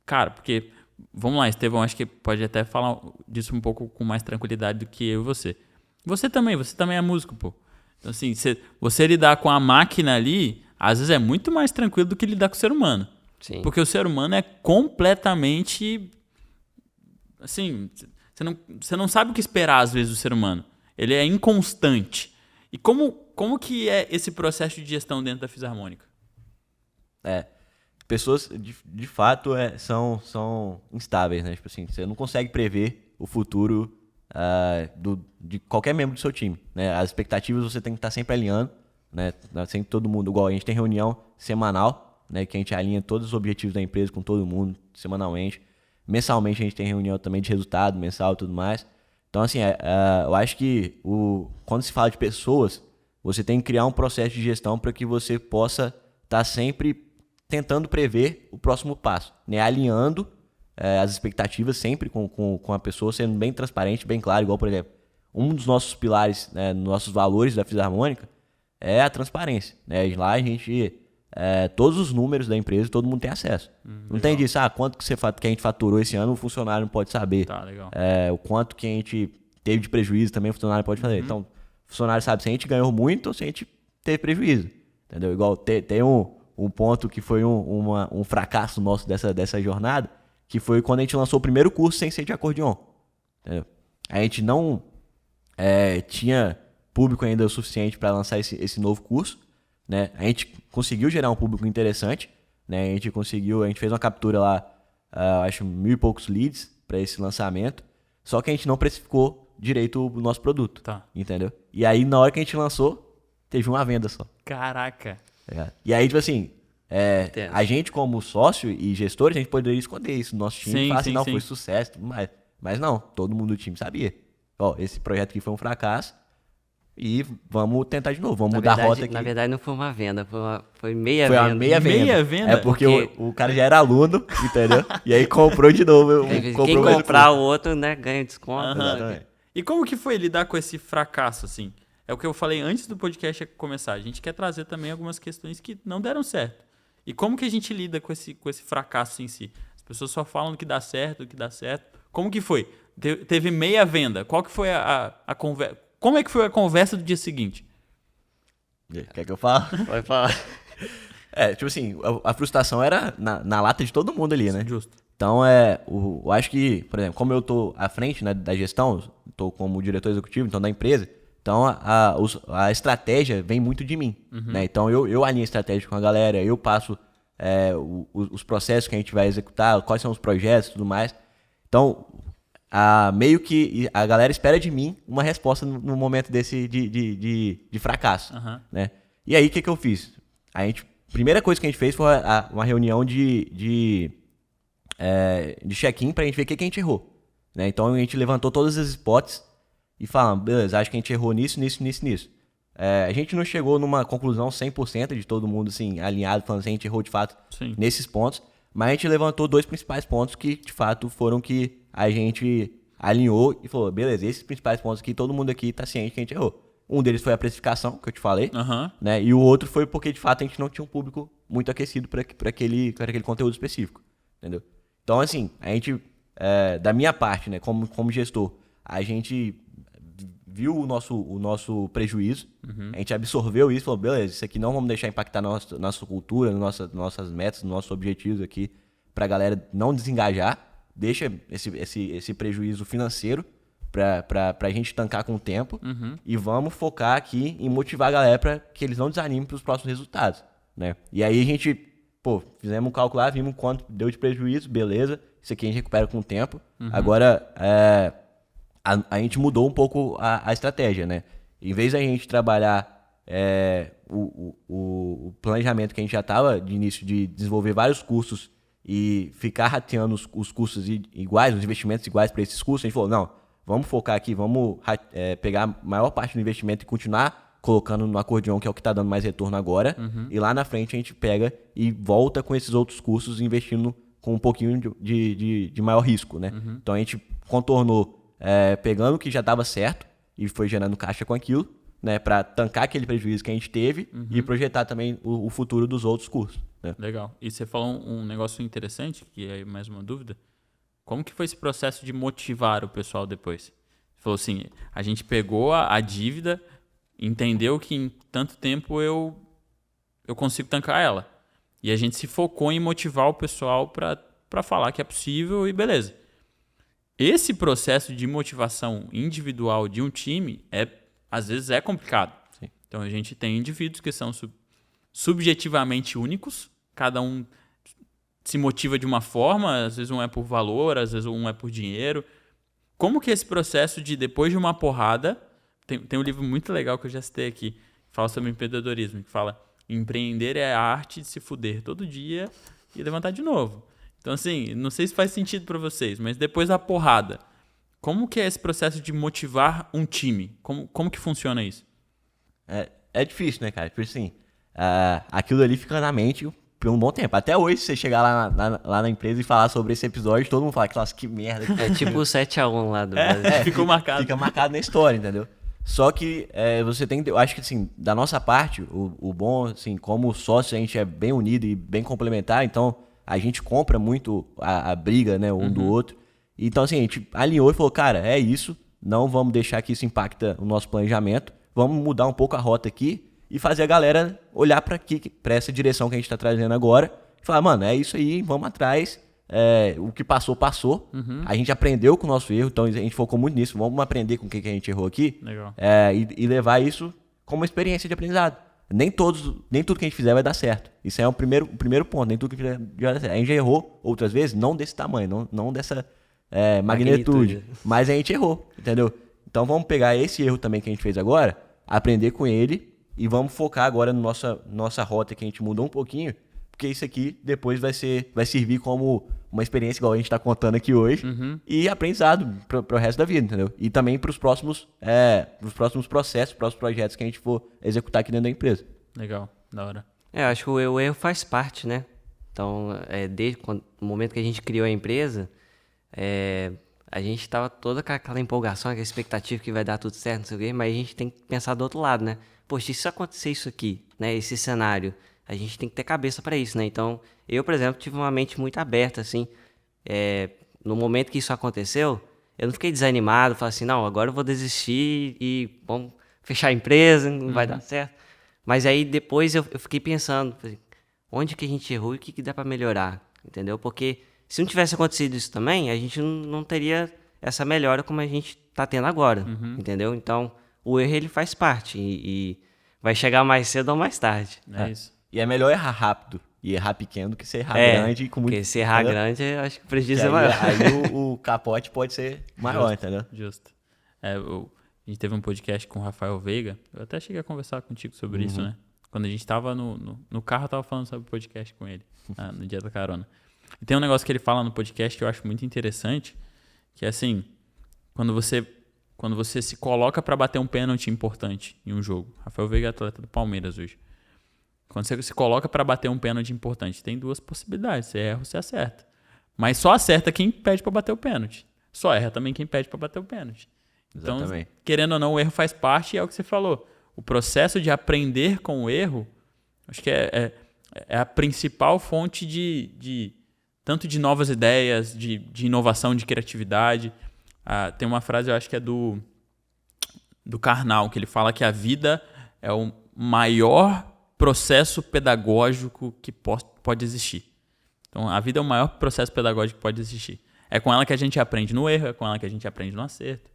A: Cara, porque... Vamos lá, Estevão, acho que pode até falar disso um pouco com mais tranquilidade do que eu e você. Você também é músico, pô. Então, assim, você lidar com a máquina ali, às vezes é muito mais tranquilo do que lidar com o ser humano.
C: Sim.
A: Porque o ser humano é completamente... Assim, você não sabe o que esperar, às vezes, do ser humano. Ele é inconstante. E como que é esse processo de gestão dentro da Fisarmônica?
B: pessoas, de fato, são instáveis, né? Tipo assim, você não consegue prever o futuro de qualquer membro do seu time, né? As expectativas você tem que estar sempre alinhando, né? Sempre todo mundo, igual a gente tem reunião semanal, né? Que a gente alinha todos os objetivos da empresa com todo mundo, semanalmente. Mensalmente a gente tem reunião também de resultado, mensal e tudo mais. Então, assim, eu acho que quando se fala de pessoas, você tem que criar um processo de gestão para que você possa estar sempre tentando prever o próximo passo, né? Alinhando as expectativas sempre com a pessoa, sendo bem transparente, bem claro. Igual, por exemplo, um dos nossos pilares, né, nossos valores da Fisarmônica é a transparência, né? Lá a gente... todos os números da empresa, todo mundo tem acesso. Não tem disso, quanto que a gente faturou esse ano, o funcionário não pode saber.
A: Tá, legal.
B: O quanto que a gente teve de prejuízo também, o funcionário pode fazer. Então, o funcionário sabe se a gente ganhou muito ou se a gente teve prejuízo. Entendeu? Igual tem um ponto que foi um fracasso nosso dessa jornada, que foi quando a gente lançou o primeiro curso sem ser de acordeon. Entendeu? A gente não tinha público ainda o suficiente para lançar esse novo curso, né? A gente conseguiu gerar um público interessante, né? A gente fez uma captura lá, acho 1.000 e poucos leads para esse lançamento, só que a gente não precificou direito o nosso produto,
A: Tá.
B: entendeu? E aí, na hora que a gente lançou, teve uma venda só.
A: Caraca.
B: Tá ligado? E aí, tipo assim, a gente como sócio e gestor, a gente poderia esconder isso no nosso time,
A: Sim,
B: e falar assim,
A: sim,
B: não,
A: sim.
B: foi sucesso, tudo mais. Mas não, todo mundo do time sabia. Ó, esse projeto aqui foi um fracasso e vamos tentar de novo, vamos mudar a rota aqui.
C: Na verdade, não foi uma venda, foi meia
B: Foi
C: venda.
B: uma meia venda.
A: Meia venda?
B: É porque o cara já era aluno, entendeu? E aí comprou de novo.
C: Quem comprar o outro, né, ganha desconto.
A: Aham.
B: Exatamente.
A: E como que foi lidar com esse fracasso, assim? É o que eu falei antes do podcast começar. A gente quer trazer também algumas questões que não deram certo. E como que a gente lida com esse fracasso em si? As pessoas só falam do que dá certo, do que dá certo. Como que foi? Teve meia venda. Qual que foi a conversa? Como é que foi a conversa do dia seguinte?
B: Quer que eu fale?
C: Pode falar.
B: Tipo assim, a frustração era na lata de todo mundo ali, né?
A: Justo.
B: Então, eu acho que, por exemplo, como eu tô à frente, né, da gestão, tô como diretor executivo, então, da empresa, então a estratégia vem muito de mim, né? Então, eu alinho a estratégia com a galera, eu passo os processos que a gente vai executar, quais são os projetos e tudo mais. Então, meio que a galera espera de mim uma resposta no momento desse de fracasso, né? E aí, o que eu fiz? Primeira coisa que a gente fez foi uma reunião de check-in pra gente ver o que a gente errou, né? Então, a gente levantou todas as spots e falamos, beleza, acho que a gente errou nisso. A gente não chegou numa conclusão 100% de todo mundo assim, alinhado, falando assim, a gente errou de fato
A: Sim.
B: nesses pontos, mas a gente levantou 2 principais pontos que de fato foram que a gente alinhou e falou, beleza, esses principais pontos aqui, todo mundo aqui tá ciente que a gente errou. Um deles foi a precificação, que eu te falei, né? E o outro foi porque de fato a gente não tinha um público muito aquecido para aquele conteúdo específico, entendeu? Então assim, a gente, da minha parte, né, como gestor, a gente viu o nosso prejuízo, a gente absorveu isso e falou, beleza, isso aqui não vamos deixar impactar nossa cultura, nossas metas, nossos objetivos aqui, pra galera não desengajar, deixa esse prejuízo financeiro pra gente tancar com o tempo e vamos focar aqui em motivar a galera pra que eles não desanimem pros próximos resultados, né? E aí a gente, fizemos um cálculo lá, vimos quanto deu de prejuízo, beleza, isso aqui a gente recupera com o tempo. Agora, a gente mudou um pouco a estratégia, né? Em vez da gente trabalhar o planejamento que a gente já estava de início de desenvolver vários cursos e ficar rateando os custos iguais, os investimentos iguais para esses cursos, a gente falou, não, vamos focar aqui, vamos pegar a maior parte do investimento e continuar colocando no acordeon, que é o que está dando mais retorno agora, e lá na frente a gente pega e volta com esses outros cursos investindo com um pouquinho de maior risco, né? Então a gente contornou pegando o que já estava certo e foi gerando caixa com aquilo, né, para tancar aquele prejuízo que a gente teve e projetar também o futuro dos outros cursos, né?
A: Legal. E você falou um negócio interessante, que é mais uma dúvida. Como que foi esse processo de motivar o pessoal depois? Você falou assim, a gente pegou a dívida, entendeu que em tanto tempo eu consigo tancar ela. E a gente se focou em motivar o pessoal para falar que é possível e beleza. Esse processo de motivação individual de um time às vezes é complicado.
B: Sim.
A: Então a gente tem indivíduos que são subjetivamente únicos, cada um se motiva de uma forma, às vezes um é por valor, às vezes um é por dinheiro. Como que é esse processo de, depois de uma porrada... Tem um livro muito legal que eu já citei aqui, que fala sobre empreendedorismo, que fala: empreender é a arte de se fuder todo dia e levantar de novo. Então, assim, não sei se faz sentido para vocês, mas depois da porrada, como que é esse processo de motivar um time? Como que funciona isso?
B: É difícil, né, cara? Tipo assim, aquilo ali fica na mente por um bom tempo. Até hoje, se você chegar lá na empresa e falar sobre esse episódio, todo mundo fala, nossa, que merda.
C: É tipo o 7-1 lá do Brasil.
A: Ficou marcado.
B: Fica marcado na história, entendeu? Só que você tem que... Eu acho que, assim, da nossa parte, o bom, assim, como sócio, a gente é bem unido e bem complementar, então a gente compra muito a briga, né, um do outro. Então, assim, a gente alinhou e falou, cara, é isso, não vamos deixar que isso impacte o nosso planejamento, vamos mudar um pouco a rota aqui e fazer a galera olhar para essa direção que a gente está trazendo agora e falar, mano, é isso aí, vamos atrás. O que passou, passou. A gente aprendeu com o nosso erro, então a gente focou muito nisso. Vamos aprender com o que a gente errou aqui.
A: Legal.
B: E levar isso como uma experiência de aprendizado. Nem tudo que a gente fizer vai dar certo. Isso é o primeiro ponto. Nem tudo que a gente fizer vai dar certo. A gente já errou outras vezes, não desse tamanho, não dessa magnitude. Mas a gente errou, entendeu? Então vamos pegar esse erro também que a gente fez agora, aprender com ele e vamos focar agora na nossa rota que a gente mudou um pouquinho, porque isso aqui depois vai servir como uma experiência igual a gente está contando aqui hoje e aprendizado para o resto da vida, entendeu? E também para os próximos processos, próximos projetos que a gente for executar aqui dentro da empresa.
A: Legal, da hora.
C: Eu acho que o erro faz parte, né? Então, desde o momento que a gente criou a empresa, a gente estava toda com aquela empolgação, aquela expectativa que vai dar tudo certo, não sei o quê, mas a gente tem que pensar do outro lado, né? Poxa, e se acontecer isso aqui, né? Esse cenário, a gente tem que ter cabeça para isso, né? Então, eu, por exemplo, tive uma mente muito aberta, assim. No momento que isso aconteceu, eu não fiquei desanimado, falei assim, não, agora eu vou desistir e vamos fechar a empresa, não vai dar certo. Mas aí depois eu fiquei pensando, onde que a gente errou e o que dá para melhorar, entendeu? Porque se não tivesse acontecido isso também, a gente não teria essa melhora como a gente está tendo agora, entendeu? Então, o erro ele faz parte e vai chegar mais cedo ou mais tarde.
A: É isso.
B: E é melhor errar rápido e errar pequeno do que você errar grande e com muito...
C: Porque se errar grande, eu acho que o prejuízo é
B: aí,
C: maior.
B: aí o capote pode ser maior, entendeu?
A: Justo. A gente teve um podcast com o Rafael Veiga, eu até cheguei a conversar contigo sobre isso, né? Quando a gente tava no carro, eu tava falando sobre o podcast com ele, no dia da carona. E tem um negócio que ele fala no podcast que eu acho muito interessante, que é assim, quando você se coloca para bater um pênalti importante em um jogo. Rafael Veiga é atleta do Palmeiras hoje. Quando você se coloca para bater um pênalti importante, tem duas possibilidades. Você erra ou você acerta. Mas só acerta quem pede para bater o pênalti. Só erra também quem pede para bater o pênalti. Então, querendo ou não, o erro faz parte e é o que você falou. O processo de aprender com o erro, acho que é a principal fonte tanto de novas ideias, de inovação, de criatividade. Tem uma frase, eu acho que é do Karnal, que ele fala que a vida é o maior processo pedagógico que pode existir. Então, a vida é o maior processo pedagógico que pode existir. É com ela que a gente aprende no erro, é com ela que a gente aprende no acerto.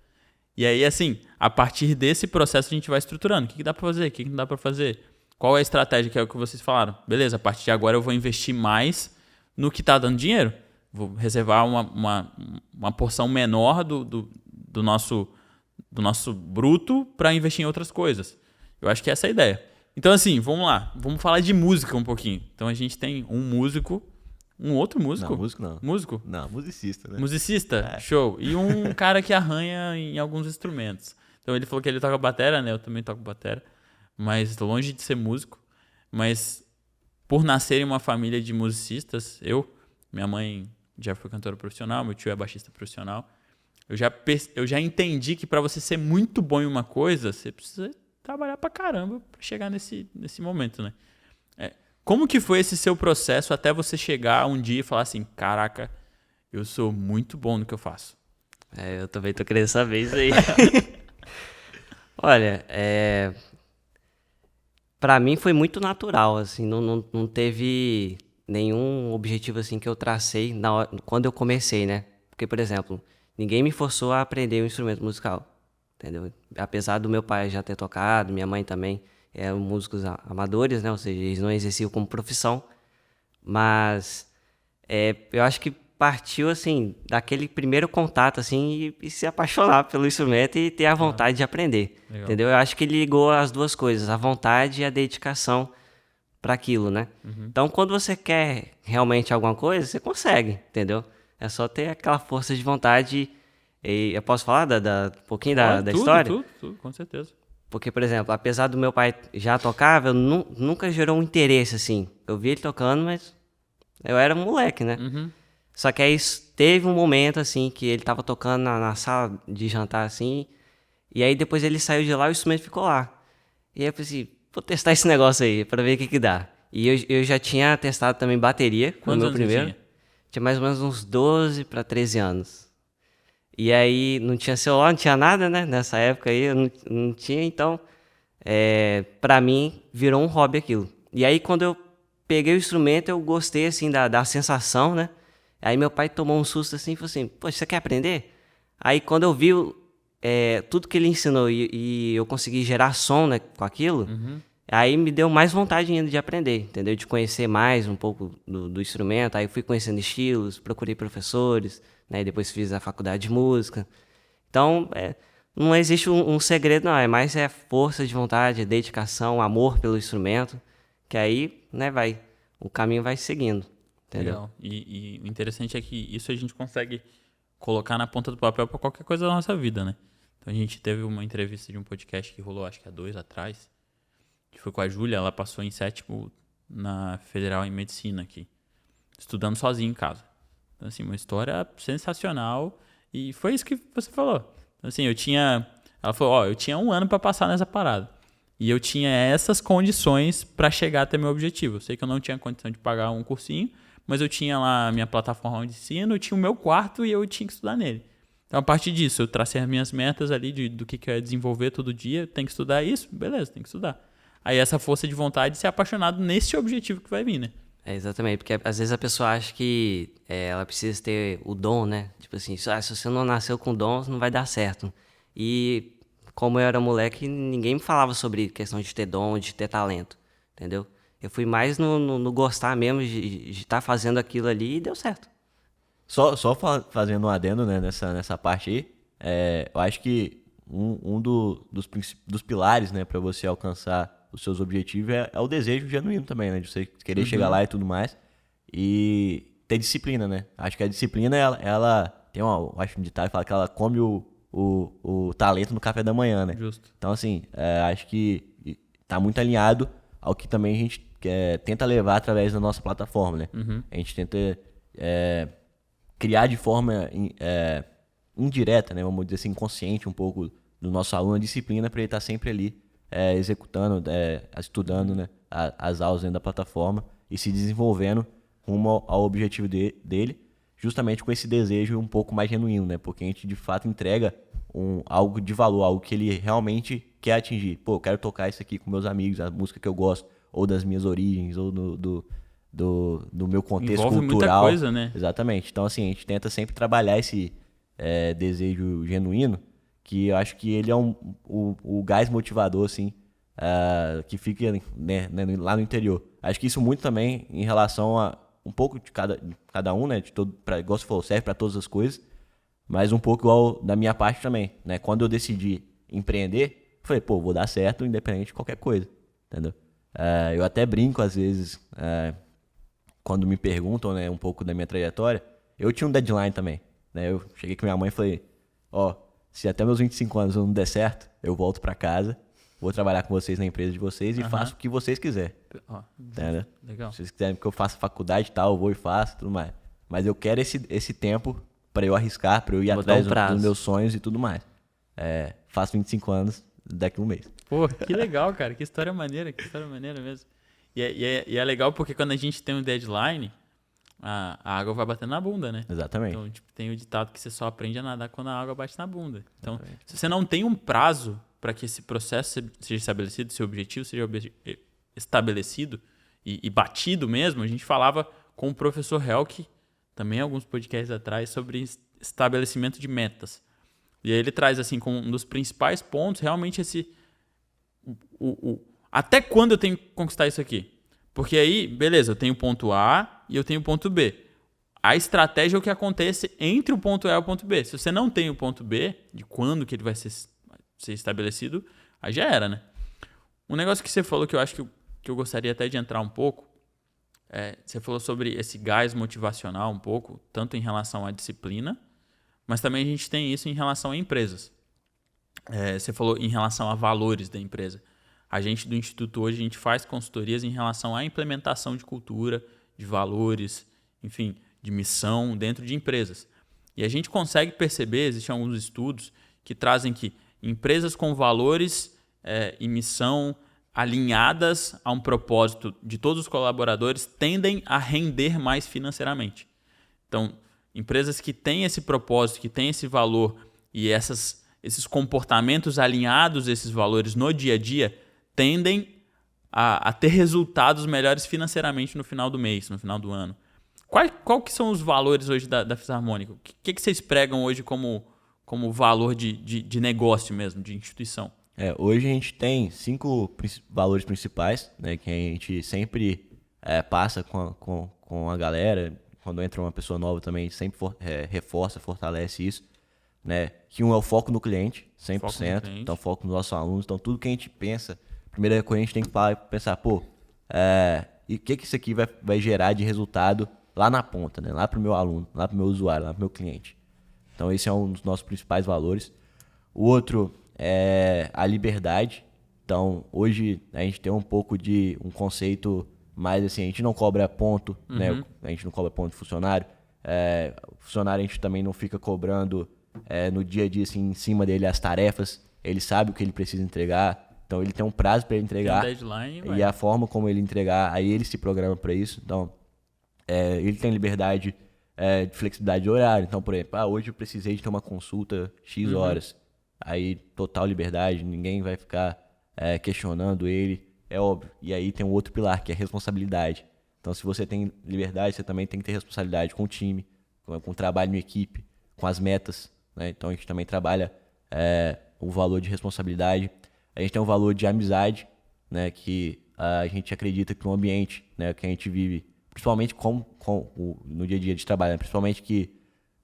A: E aí, assim, a partir desse processo a gente vai estruturando. O que dá para fazer? O que não dá para fazer? Qual é a estratégia que é o que vocês falaram? Beleza, a partir de agora eu vou investir mais no que está dando dinheiro. Vou reservar uma porção menor do nosso bruto para investir em outras coisas. Eu acho que essa é a ideia. Então, assim, vamos lá. Vamos falar de música um pouquinho. Então, a gente tem um outro músico?
B: Não, músico não.
A: Músico?
B: Não, musicista, né?
A: Musicista? Show. E um cara que arranha em alguns instrumentos. Então, ele falou que ele toca batera, né? Eu também toco batera. Mas longe de ser músico. Mas por nascer em uma família de musicistas, minha mãe já foi cantora profissional, meu tio é baixista profissional. Eu já entendi que para você ser muito bom em uma coisa, você precisa trabalhar pra caramba pra chegar nesse momento, né? Como que foi esse seu processo até você chegar um dia e falar assim, caraca, eu sou muito bom no que eu faço?
C: Eu também tô querendo saber isso aí. Olha, pra mim foi muito natural, assim, não teve nenhum objetivo assim que eu tracei quando eu comecei, né? Porque, por exemplo, ninguém me forçou a aprender um instrumento musical, entendeu? Apesar do meu pai já ter tocado, minha mãe também eram músicos amadores, né? Ou seja, eles não exerciam como profissão, mas Eu acho que partiu, assim, daquele primeiro contato, assim, e se apaixonar pelo instrumento e ter a vontade de aprender,
A: Legal.
C: entendeu? Eu acho que ele ligou as duas coisas, a vontade e a dedicação para aquilo, né? Então, quando você quer realmente alguma coisa, você consegue, entendeu? É só ter aquela força de vontade. E eu posso falar um pouquinho da
A: Tudo,
C: história?
A: tudo, com certeza.
C: Porque, por exemplo, apesar do meu pai já tocava, eu nunca gerou um interesse, assim. Eu vi ele tocando, mas eu era um moleque, né? Só que aí teve um momento, assim, que ele tava tocando na sala de jantar, assim, e aí depois ele saiu de lá e o instrumento ficou lá. E aí eu pensei, assim, vou testar esse negócio aí, pra ver o que dá. E eu já tinha testado também bateria, foi o
A: Quantos
C: meu
A: anos você
C: primeiro.
A: tinha?
C: Tinha mais ou menos uns 12 para 13 anos. E aí não tinha celular, não tinha nada, né? Nessa época aí eu não tinha, então pra mim virou um hobby aquilo. E aí quando eu peguei o instrumento eu gostei assim da sensação, né? Aí meu pai tomou um susto assim e falou assim, poxa, você quer aprender? Aí quando eu vi tudo que ele ensinou e eu consegui gerar som, né, com aquilo, aí me deu mais vontade ainda de aprender, entendeu? De conhecer mais um pouco do instrumento. Aí eu fui conhecendo estilos, procurei professores, né? E depois fiz a faculdade de música. Então, não existe um segredo, não. É mais força de vontade, dedicação, amor pelo instrumento, que aí, né, o caminho vai seguindo, entendeu?
A: Legal. E o interessante é que isso a gente consegue colocar na ponta do papel para qualquer coisa da nossa vida, né? Então a gente teve uma entrevista de um podcast que rolou, acho que há 2 atrás, que foi com a Júlia. Ela passou em 7º na Federal em Medicina aqui, estudando sozinha em casa. Então, assim, uma história sensacional. E foi isso que você falou. Então, assim, ela falou, eu tinha 1 ano para passar nessa parada. E eu tinha essas condições para chegar até meu objetivo. Eu sei que eu não tinha condição de pagar um cursinho, mas eu tinha lá a minha plataforma de ensino, eu tinha o meu quarto e eu tinha que estudar nele. Então, a partir disso, eu tracei as minhas metas ali do que eu ia desenvolver todo dia. Tem que estudar isso? Beleza, tem que estudar. Aí essa força de vontade de ser apaixonado nesse objetivo que vai vir, né?
C: Exatamente, porque às vezes a pessoa acha que ela precisa ter o dom, né? Tipo assim, se você não nasceu com dom, não vai dar certo. E como eu era moleque, ninguém me falava sobre questão de ter dom, de ter talento, entendeu? Eu fui mais no gostar mesmo de estar fazendo aquilo ali e deu certo.
B: Fazendo um adendo, né, nessa parte aí, eu acho que dos pilares, né, para você alcançar os seus objetivos é o desejo genuíno também, né, de você querer chegar lá e tudo mais, e ter disciplina, né. Acho que a disciplina, ela tem acho um ditado que fala que ela come o talento no café da manhã, né.
A: Justo.
B: Então, assim, acho que tá muito alinhado ao que também a gente tenta levar através da nossa plataforma, né. A gente tenta criar de forma indireta, né, vamos dizer assim, inconsciente um pouco do nosso aluno a disciplina para ele estar sempre ali executando, estudando, né, as aulas dentro da plataforma e se desenvolvendo rumo ao objetivo dele, justamente com esse desejo um pouco mais genuíno, né, porque a gente de fato entrega algo de valor, algo que ele realmente quer atingir. Pô, eu quero tocar isso aqui com meus amigos, a música que eu gosto, ou das minhas origens, ou do meu contexto
A: Envolve
B: cultural.
A: muita coisa, né?
B: Exatamente. Então, assim, a gente tenta sempre trabalhar esse desejo genuíno, que eu acho que ele é o gás motivador, assim, que fica, né, lá no interior. Acho que isso muito também em relação a um pouco de cada um, né? Igual você falou, serve para todas as coisas, mas um pouco igual da minha parte também, né? Quando eu decidi empreender, eu falei, pô, vou dar certo independente de qualquer coisa, entendeu? Eu até brinco às vezes, quando me perguntam, né, um pouco da minha trajetória. Eu tinha um deadline também, né? Eu cheguei com minha mãe e falei, se até meus 25 anos eu não der certo, eu volto para casa, vou trabalhar com vocês na empresa de vocês e faço o que vocês quiserem. Entendeu?
A: Legal.
B: Se vocês quiserem que eu faça faculdade e tal, eu vou e faço, tudo mais. Mas eu quero esse tempo para eu arriscar, para eu ir atrás dos meus sonhos e tudo mais. Faço 25 anos daqui a um mês.
A: Pô, que legal, cara. Que história maneira mesmo. E é legal porque quando a gente tem um deadline, a água vai batendo na bunda, né?
B: Exatamente.
A: Então, tipo, tem o ditado que você só aprende a nadar quando a água bate na bunda. Então, se você não tem um prazo para que esse processo seja estabelecido, seu objetivo seja estabelecido e batido mesmo, a gente falava com o professor Helk, também alguns podcasts atrás, sobre estabelecimento de metas. E aí ele traz, assim, como um dos principais pontos, realmente até quando eu tenho que conquistar isso aqui? Porque aí, beleza, eu tenho o ponto A e eu tenho o ponto B. a estratégia é o que acontece entre o ponto A e o ponto B. Se você não tem o ponto B, de quando que ele vai ser estabelecido, aí já era, né? Um negócio que você falou que eu acho que eu gostaria até de entrar um pouco, você falou sobre esse gás motivacional um pouco, tanto em relação à disciplina, mas também a gente tem isso em relação a empresas. Você falou em relação a valores da empresa. A gente do Instituto hoje, a gente faz consultorias em relação à implementação de cultura, de valores, enfim, de missão dentro de empresas. E a gente consegue perceber, existem alguns estudos que trazem que empresas com valores e missão alinhadas a um propósito de todos os colaboradores tendem a render mais financeiramente. Então, empresas que têm esse propósito, que têm esse valor e esses comportamentos alinhados a esses valores no dia a dia tendem a ter resultados melhores financeiramente no final do mês, no final do ano. Qual que são os valores hoje da Fisarmônica? O que vocês pregam hoje como valor de negócio mesmo, de instituição?
B: Hoje a gente tem 5 valores principais, né, que a gente sempre passa com a galera. Quando entra uma pessoa nova também, sempre reforça, fortalece isso. Né? Que um é o foco no cliente, 100%. Foco no cliente. Então, foco nos nossos alunos. Então, tudo que a gente pensa, primeira coisa a gente tem que pensar, e o que isso aqui vai gerar de resultado lá na ponta, né? Lá para o meu aluno, lá para o meu usuário, lá para o meu cliente. Então, esse é um dos nossos principais valores. O outro é a liberdade. Então, hoje a gente tem um pouco de um conceito mais assim, a gente não cobra ponto, né? A gente não cobra ponto de funcionário. O funcionário a gente também não fica cobrando no dia a dia assim, em cima dele as tarefas. Ele sabe o que ele precisa entregar. Então, ele tem um prazo para ele entregar.
A: Tem um deadline,
B: e a forma como ele entregar, aí ele se programa para isso. Então, ele tem liberdade de flexibilidade de horário. Então, por exemplo, hoje eu precisei de ter uma consulta X horas. Aí, total liberdade, ninguém vai ficar questionando ele, é óbvio. E aí tem um outro pilar, que é responsabilidade. Então, se você tem liberdade, você também tem que ter responsabilidade com o time, com o trabalho em equipe, com as metas. Né? Então, a gente também trabalha o valor de responsabilidade. A gente tem o valor de amizade, né? Que a gente acredita que o ambiente, né, que a gente vive, principalmente no dia a dia de trabalho, né? Principalmente que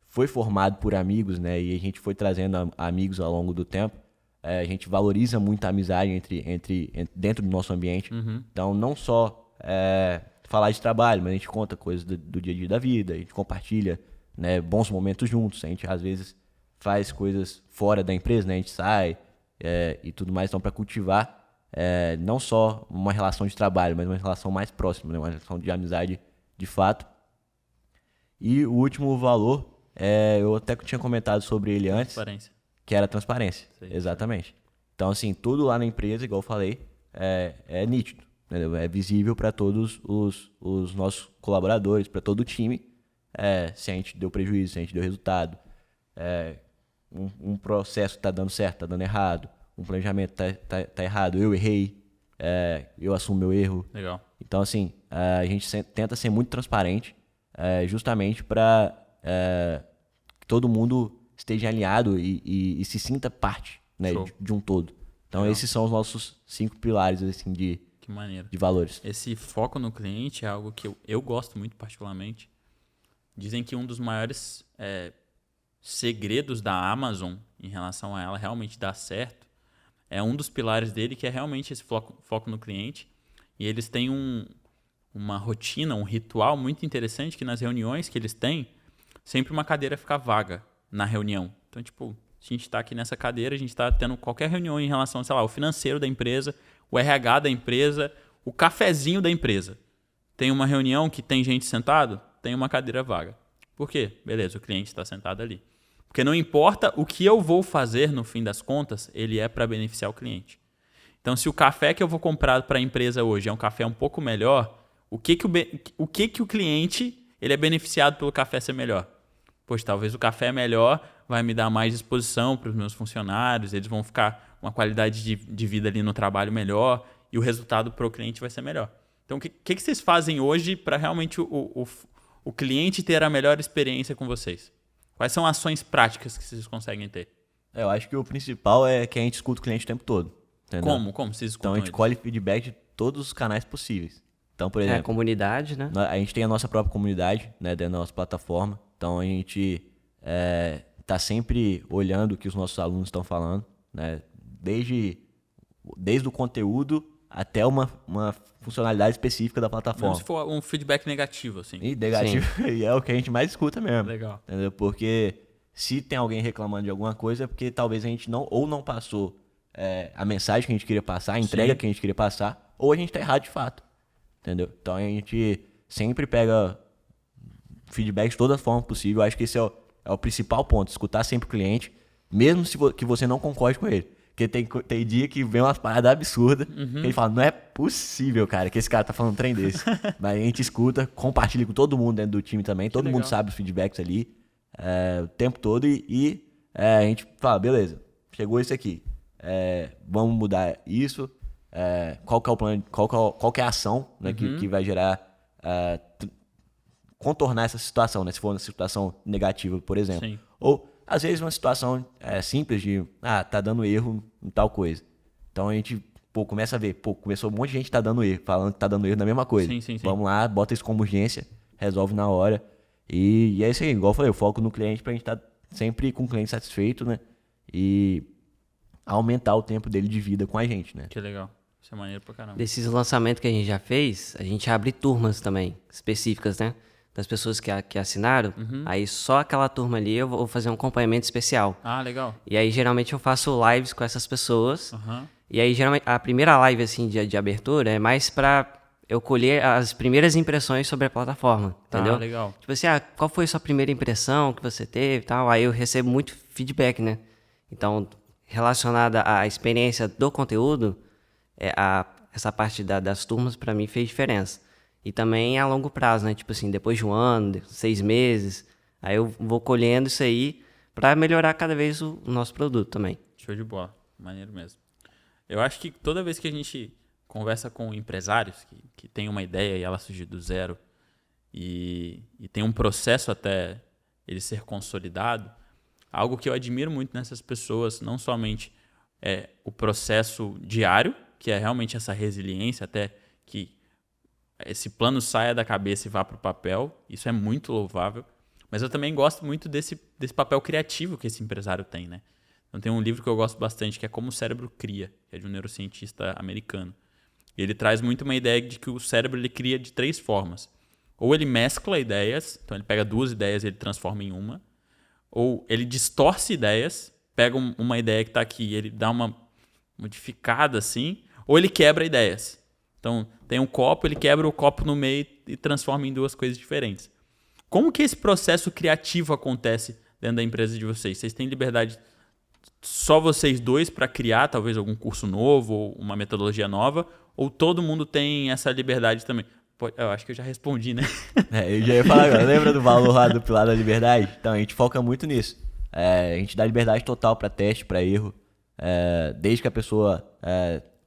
B: foi formado por amigos, né? E a gente foi trazendo amigos ao longo do tempo. A gente valoriza muito a amizade dentro do nosso ambiente. Então, não só falar de trabalho, mas a gente conta coisas do dia a dia da vida, a gente compartilha, né, bons momentos juntos. A gente, às vezes, faz coisas fora da empresa, né? A gente sai e tudo mais. Então, para cultivar não só uma relação de trabalho, mas uma relação mais próxima, né? Uma relação de amizade de fato. E o último valor, eu até tinha comentado sobre ele antes, que era a transparência. Sim. Exatamente. Então, assim, tudo lá na empresa, igual eu falei, é nítido, entendeu? É visível para todos os nossos colaboradores, para todo o time, se a gente deu prejuízo, se a gente deu resultado, um processo está dando certo, está dando errado, um planejamento tá errado, eu errei, eu assumo meu erro.
A: Legal.
B: Então, assim, a gente tenta ser muito transparente, justamente para que todo mundo esteja alinhado e se sinta parte, né, de um todo. Então, legal. Esses são os nossos 5 pilares assim, de valores.
A: Esse foco no cliente é algo que eu gosto muito particularmente. Dizem que um dos maiores segredos da Amazon em relação a ela realmente dar certo é um dos pilares dele, que é realmente esse foco no cliente. E eles têm uma rotina, um ritual muito interessante, que nas reuniões que eles têm, sempre uma cadeira fica vaga na reunião. Então, tipo, se a gente está aqui nessa cadeira, a gente está tendo qualquer reunião em relação, sei lá, o financeiro da empresa, o RH da empresa, o cafezinho da empresa. Tem uma reunião que tem gente sentado, tem uma cadeira vaga. Por quê? Beleza, o cliente está sentado ali. Porque não importa o que eu vou fazer no fim das contas, ele é para beneficiar o cliente. Então, se o café que eu vou comprar para a empresa hoje é um café um pouco melhor, o que o cliente ele é beneficiado pelo café ser melhor? Pois talvez o café melhor vai me dar mais disposição para os meus funcionários, eles vão ficar uma qualidade de vida ali no trabalho melhor e o resultado para o cliente vai ser melhor. Então, o que vocês fazem hoje para realmente o cliente ter a melhor experiência com vocês? Quais são ações práticas que vocês conseguem ter?
B: Eu acho que o principal é que a gente escuta o cliente o tempo todo. Entendeu?
A: Como vocês escutam?
B: Então, a gente colhe feedback de todos os canais possíveis. Então, por exemplo,
C: comunidade, né?
B: a gente tem a nossa própria comunidade, né, dentro da nossa plataforma. Então, a gente tá sempre olhando o que os nossos alunos estão falando, né? Desde o conteúdo até uma funcionalidade específica da
A: Mesmo
B: plataforma.
A: se for um feedback negativo, assim.
B: E negativo e é o que a gente mais escuta mesmo.
A: Legal.
B: Entendeu? Porque se tem alguém reclamando de alguma coisa, é porque talvez a gente não passou a mensagem que a gente queria passar, a entrega que a gente queria passar, ou a gente tá errado de fato. Entendeu? Então a gente sempre pega feedback de toda forma possível. Eu acho que esse é o principal ponto, escutar sempre o cliente, mesmo que você não concorde com ele. Porque tem dia que vem umas paradas absurdas, que ele fala, não é possível, cara, que esse cara tá falando um trem desse. Mas a gente escuta, compartilha com todo mundo dentro do time também, todo mundo sabe os feedbacks ali, o tempo todo, e a gente fala, beleza, chegou isso aqui, vamos mudar isso, qual que é o plano, qual que é a ação, né, que vai gerar, contornar essa situação, né, se for uma situação negativa, por exemplo.
A: Sim.
B: Ou às vezes uma situação simples de, tá dando erro em tal coisa. Então a gente, começa a ver, começou um monte de gente tá dando erro, falando que tá dando erro na mesma coisa.
A: Sim.
B: Vamos lá, bota isso como urgência, resolve na hora. E é isso aí, igual eu falei, eu foco no cliente pra gente estar sempre com o cliente satisfeito, né? E aumentar o tempo dele de vida com a gente, né?
A: Que legal. Isso é maneiro pra caramba.
C: Desses lançamentos que a gente já fez, a gente abre turmas também, específicas, né? Das pessoas que assinaram. Aí só aquela turma ali eu vou fazer um acompanhamento especial.
A: Ah, legal.
C: E aí geralmente eu faço lives com essas pessoas.
A: Aham.
C: E aí geralmente a primeira live assim de abertura é mais pra eu colher as primeiras impressões sobre a plataforma, entendeu?
A: Ah, legal.
C: Tipo assim, qual foi a sua primeira impressão que você teve e tal? Aí eu recebo muito feedback, né? Então, relacionada à experiência do conteúdo, essa parte das turmas pra mim fez diferença. E também a longo prazo, né? Tipo assim, depois de um ano, 6 meses, aí eu vou colhendo isso aí pra melhorar cada vez o nosso produto também.
A: Show de bola. Maneiro mesmo. Eu acho que toda vez que a gente conversa com empresários que têm uma ideia e ela surge do zero e tem um processo até ele ser consolidado, algo que eu admiro muito nessas pessoas, não somente o processo diário, que é realmente essa resiliência até que esse plano saia da cabeça e vá para o papel, isso é muito louvável, mas eu também gosto muito desse papel criativo que esse empresário tem, né? Então tem um livro que eu gosto bastante, que é Como o Cérebro Cria, que é de um neurocientista americano. E ele traz muito uma ideia de que o cérebro ele cria de 3 formas. Ou ele mescla ideias, então ele pega 2 ideias e ele transforma em uma. Ou ele distorce ideias, pega uma ideia que está aqui e ele dá uma modificada assim, ou ele quebra ideias. Então, tem um copo, ele quebra o copo no meio e transforma em 2 coisas diferentes. Como que esse processo criativo acontece dentro da empresa de vocês? Vocês têm liberdade só vocês 2 para criar talvez algum curso novo ou uma metodologia nova? Ou todo mundo tem essa liberdade também? Pô, eu acho que eu já respondi, né?
B: Eu já ia falar agora. Lembra do valor lá do pilar da liberdade? Então, a gente foca muito nisso. A gente dá liberdade total para teste, para erro. Desde que a pessoa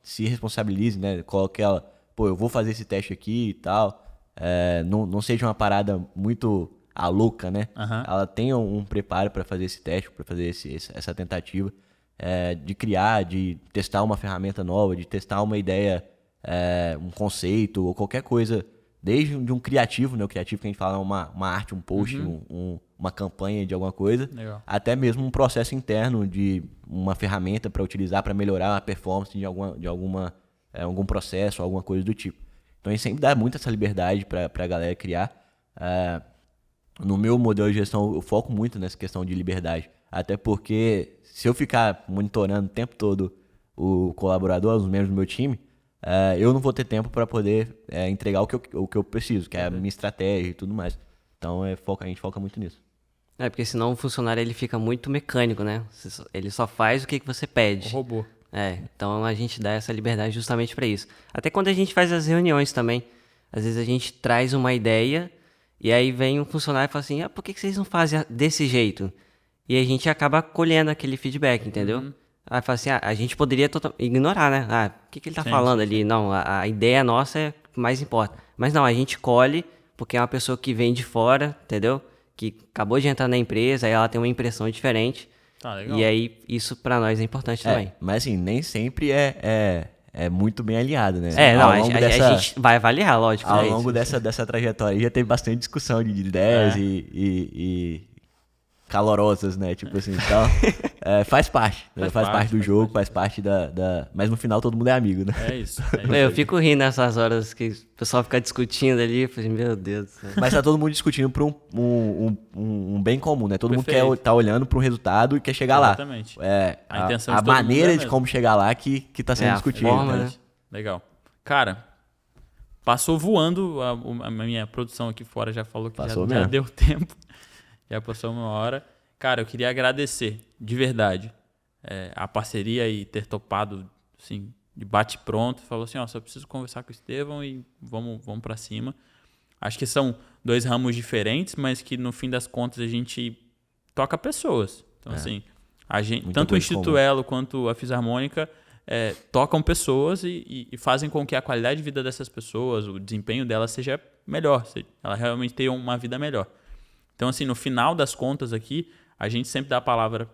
B: se responsabilize, né? Coloque ela, eu vou fazer esse teste aqui e tal. Não seja uma parada muito louca, né?
A: Uhum.
B: Ela tenha um preparo para fazer esse teste, para fazer essa tentativa de criar, de testar uma ferramenta nova, de testar uma ideia, um conceito ou qualquer coisa, desde de um criativo, né? O criativo que a gente fala é uma arte, um post, uma campanha de alguma coisa,
A: Legal.
B: até mesmo um processo interno de uma ferramenta para utilizar para melhorar a performance de algum processo, alguma coisa do tipo. Então a gente sempre dá muito essa liberdade para a galera criar. No meu modelo de gestão, eu foco muito nessa questão de liberdade. Até porque se eu ficar monitorando o tempo todo o colaborador, os membros do meu time, eu não vou ter tempo para poder entregar o que eu preciso, que é a minha estratégia e tudo mais. Então a gente foca muito nisso.
C: Porque senão o funcionário ele fica muito mecânico, né? Ele só faz o que você pede.
A: O robô.
C: Então a gente dá essa liberdade justamente para isso. Até quando a gente faz as reuniões também. Às vezes a gente traz uma ideia e aí vem um funcionário e fala assim, por que vocês não fazem desse jeito? E a gente acaba colhendo aquele feedback, entendeu? Aí fala assim, a gente poderia ignorar, né? O que ele tá falando ali? Sim. Não, a ideia nossa é o que mais importa. Mas não, a gente colhe porque é uma pessoa que vem de fora, entendeu? Que acabou de entrar na empresa, aí ela tem uma impressão diferente.
A: Tá, legal.
C: E aí, isso pra nós é importante também.
B: Mas assim, nem sempre é é muito bem alinhado, né?
C: Não,
B: Ao longo dessa,
C: a gente vai avaliar, lógico.
B: ao
C: né?
B: longo dessa trajetória já teve bastante discussão de ideias e calorosas, né? Tipo assim, então, faz parte. Né? Faz parte do jogo, faz parte da... Mas no final todo mundo é amigo, né?
A: É isso. É isso.
C: Eu fico rindo nessas horas que o pessoal fica discutindo ali. Eu falei, meu Deus do céu.
B: Mas tá todo mundo discutindo por um bem comum, né? Todo
A: Perfeito.
B: mundo tá olhando para um resultado e quer chegar lá.
A: Exatamente.
B: A
A: intenção de todo mundo é
B: maneira
A: a
B: de
A: mesma.
B: como chegar lá que tá sendo
C: É a
B: discutida.
C: forma,
B: né?
C: né?
A: Legal. Cara, passou voando a minha produção aqui fora, já falou que
B: Passou
A: já
B: mesmo.
A: deu tempo. Já passou 1 hora. Cara, eu queria agradecer, de verdade, a parceria e ter topado, assim, de bate-pronto. Falou assim, ó, só preciso conversar com o Estevão e vamos pra cima. Acho que são 2 ramos diferentes, mas que no fim das contas a gente toca pessoas. Então, assim, a gente,
B: Muita
A: tanto o
B: coisa
A: Instituto
B: comum.
A: Elo quanto a Fisarmônica tocam pessoas e fazem com que a qualidade de vida dessas pessoas, o desempenho delas seja melhor, ela realmente tenha uma vida melhor. Então, assim, no final das contas aqui, a gente sempre dá a palavra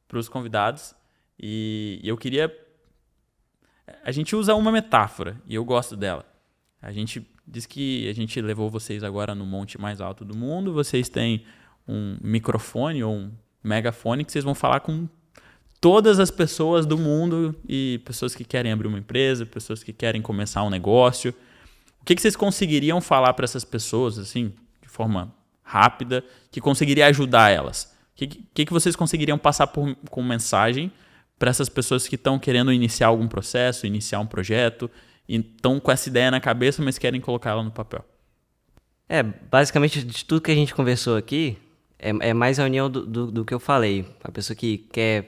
A: para os convidados e eu queria... A gente usa uma metáfora e eu gosto dela. A gente diz que a gente levou vocês agora no monte mais alto do mundo, vocês têm um microfone ou um megafone que vocês vão falar com todas as pessoas do mundo e pessoas que querem abrir uma empresa, pessoas que querem começar um negócio. O que vocês conseguiriam falar para essas pessoas, assim, de forma rápida, que conseguiria ajudar elas? O que vocês conseguiriam passar com mensagem para essas pessoas que estão querendo iniciar algum processo, iniciar um projeto, e estão com essa ideia na cabeça, mas querem colocar ela no papel?
C: Basicamente, de tudo que a gente conversou aqui, é mais a união do que eu falei. A pessoa que quer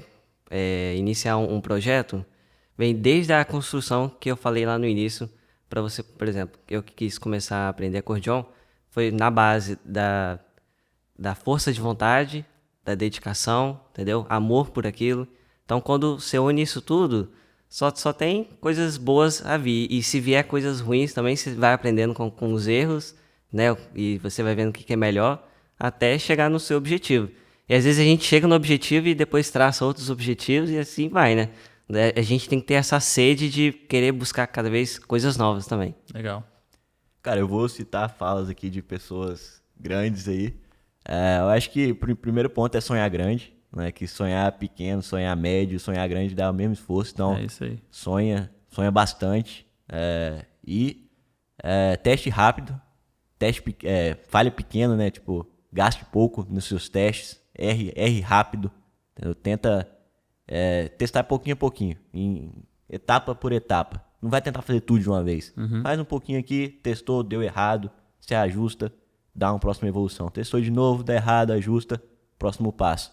C: iniciar um projeto, vem desde a construção que eu falei lá no início, para você, por exemplo, eu que quis começar a aprender acordeon, foi na base da força de vontade, da dedicação, entendeu? Amor por aquilo. Então, quando você une isso tudo, só tem coisas boas a vir. E se vier coisas ruins também, você vai aprendendo com os erros, né? E você vai vendo o que é melhor até chegar no seu objetivo. E às vezes a gente chega no objetivo e depois traça outros objetivos e assim vai, né? A gente tem que ter essa sede de querer buscar cada vez coisas novas também.
A: Legal.
B: Cara, eu vou citar falas aqui de pessoas grandes aí. Eu acho que o primeiro ponto é sonhar grande, né? Que sonhar pequeno, sonhar médio, sonhar grande dá o mesmo esforço. Então,
A: É isso aí.
B: sonha bastante. Teste rápido, falha pequeno, né? Tipo, gaste pouco nos seus testes, erre rápido. Entendeu? Tenta testar pouquinho a pouquinho, etapa por etapa. Não vai tentar fazer tudo de uma vez. Faz um pouquinho aqui, testou, deu errado, se ajusta, dá uma próxima evolução. Testou de novo, dá errado, ajusta, próximo passo.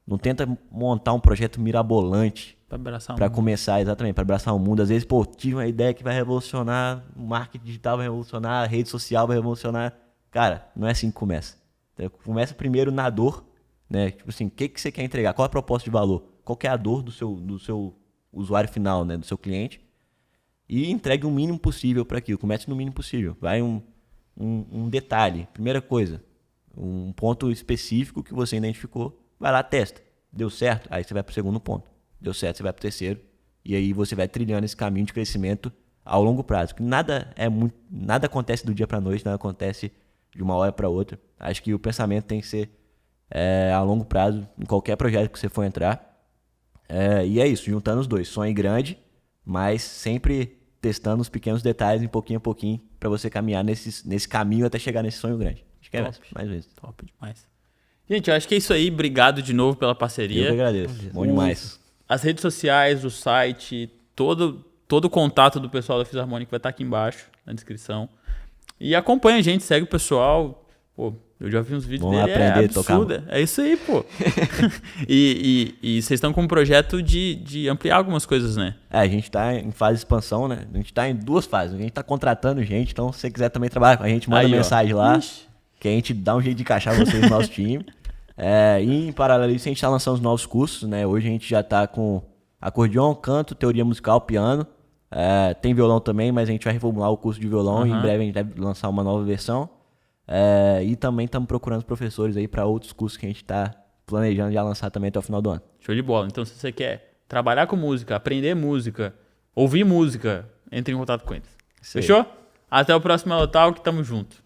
B: Não tenta montar um projeto mirabolante
A: Para abraçar
B: para começar, exatamente, para abraçar o mundo. Às vezes, tive uma ideia que vai revolucionar, o marketing digital vai revolucionar, a rede social vai revolucionar. Cara, não é assim que começa. Então, começa primeiro na dor, né? Tipo assim, o que você quer entregar? Qual é a proposta de valor? Qual que é a dor do seu usuário final, né? Do seu cliente? E entregue o mínimo possível para aquilo. Comece no mínimo possível. Vai um detalhe. Primeira coisa, um ponto específico que você identificou. Vai lá, testa. Deu certo? Aí você vai para o segundo ponto. Deu certo, você vai para o terceiro. E aí você vai trilhando esse caminho de crescimento ao longo prazo. Porque nada acontece do dia para a noite, nada acontece de uma hora para outra. Acho que o pensamento tem que ser a longo prazo em qualquer projeto que você for entrar. E é isso, juntando os dois. Sonhe grande, mas sempre testando os pequenos detalhes em pouquinho a pouquinho para você caminhar nesse caminho até chegar nesse sonho grande. Acho que é
A: Top.
B: mais vezes.
A: Top demais. Gente, eu acho que é isso aí. Obrigado de novo pela parceria.
B: Eu que agradeço. Bom demais.
A: As redes sociais, o site, todo o contato do pessoal da Fisarmônica vai estar aqui embaixo, na descrição. E acompanha a gente, segue o pessoal. Pô, eu já vi uns vídeos
B: Vamos
A: dele,
B: aprender a tocar.
A: absurda. É isso aí, pô. e vocês estão com um projeto de ampliar algumas coisas, né?
B: A gente tá em fase de expansão, né? A gente tá em 2 fases. A gente tá contratando gente, então se você quiser também trabalhar com a gente, manda
A: Aí, ó.
B: mensagem lá,
A: Ixi.
B: que a gente dá um jeito de encaixar vocês no nosso time. E em paralelo a isso, a gente tá lançando os novos cursos, né? Hoje a gente já tá com acordeon, canto, teoria musical, piano. Tem violão também, mas a gente vai reformular o curso de violão e em breve a gente deve lançar uma nova versão. E também estamos procurando professores aí para outros cursos que a gente está planejando já lançar também até o final do ano.
A: Show de bola. Então, se você quer trabalhar com música, aprender música, ouvir música, entre em contato com eles.
B: Isso aí.
A: Fechou? Até o próximo Elotalk, tamo junto.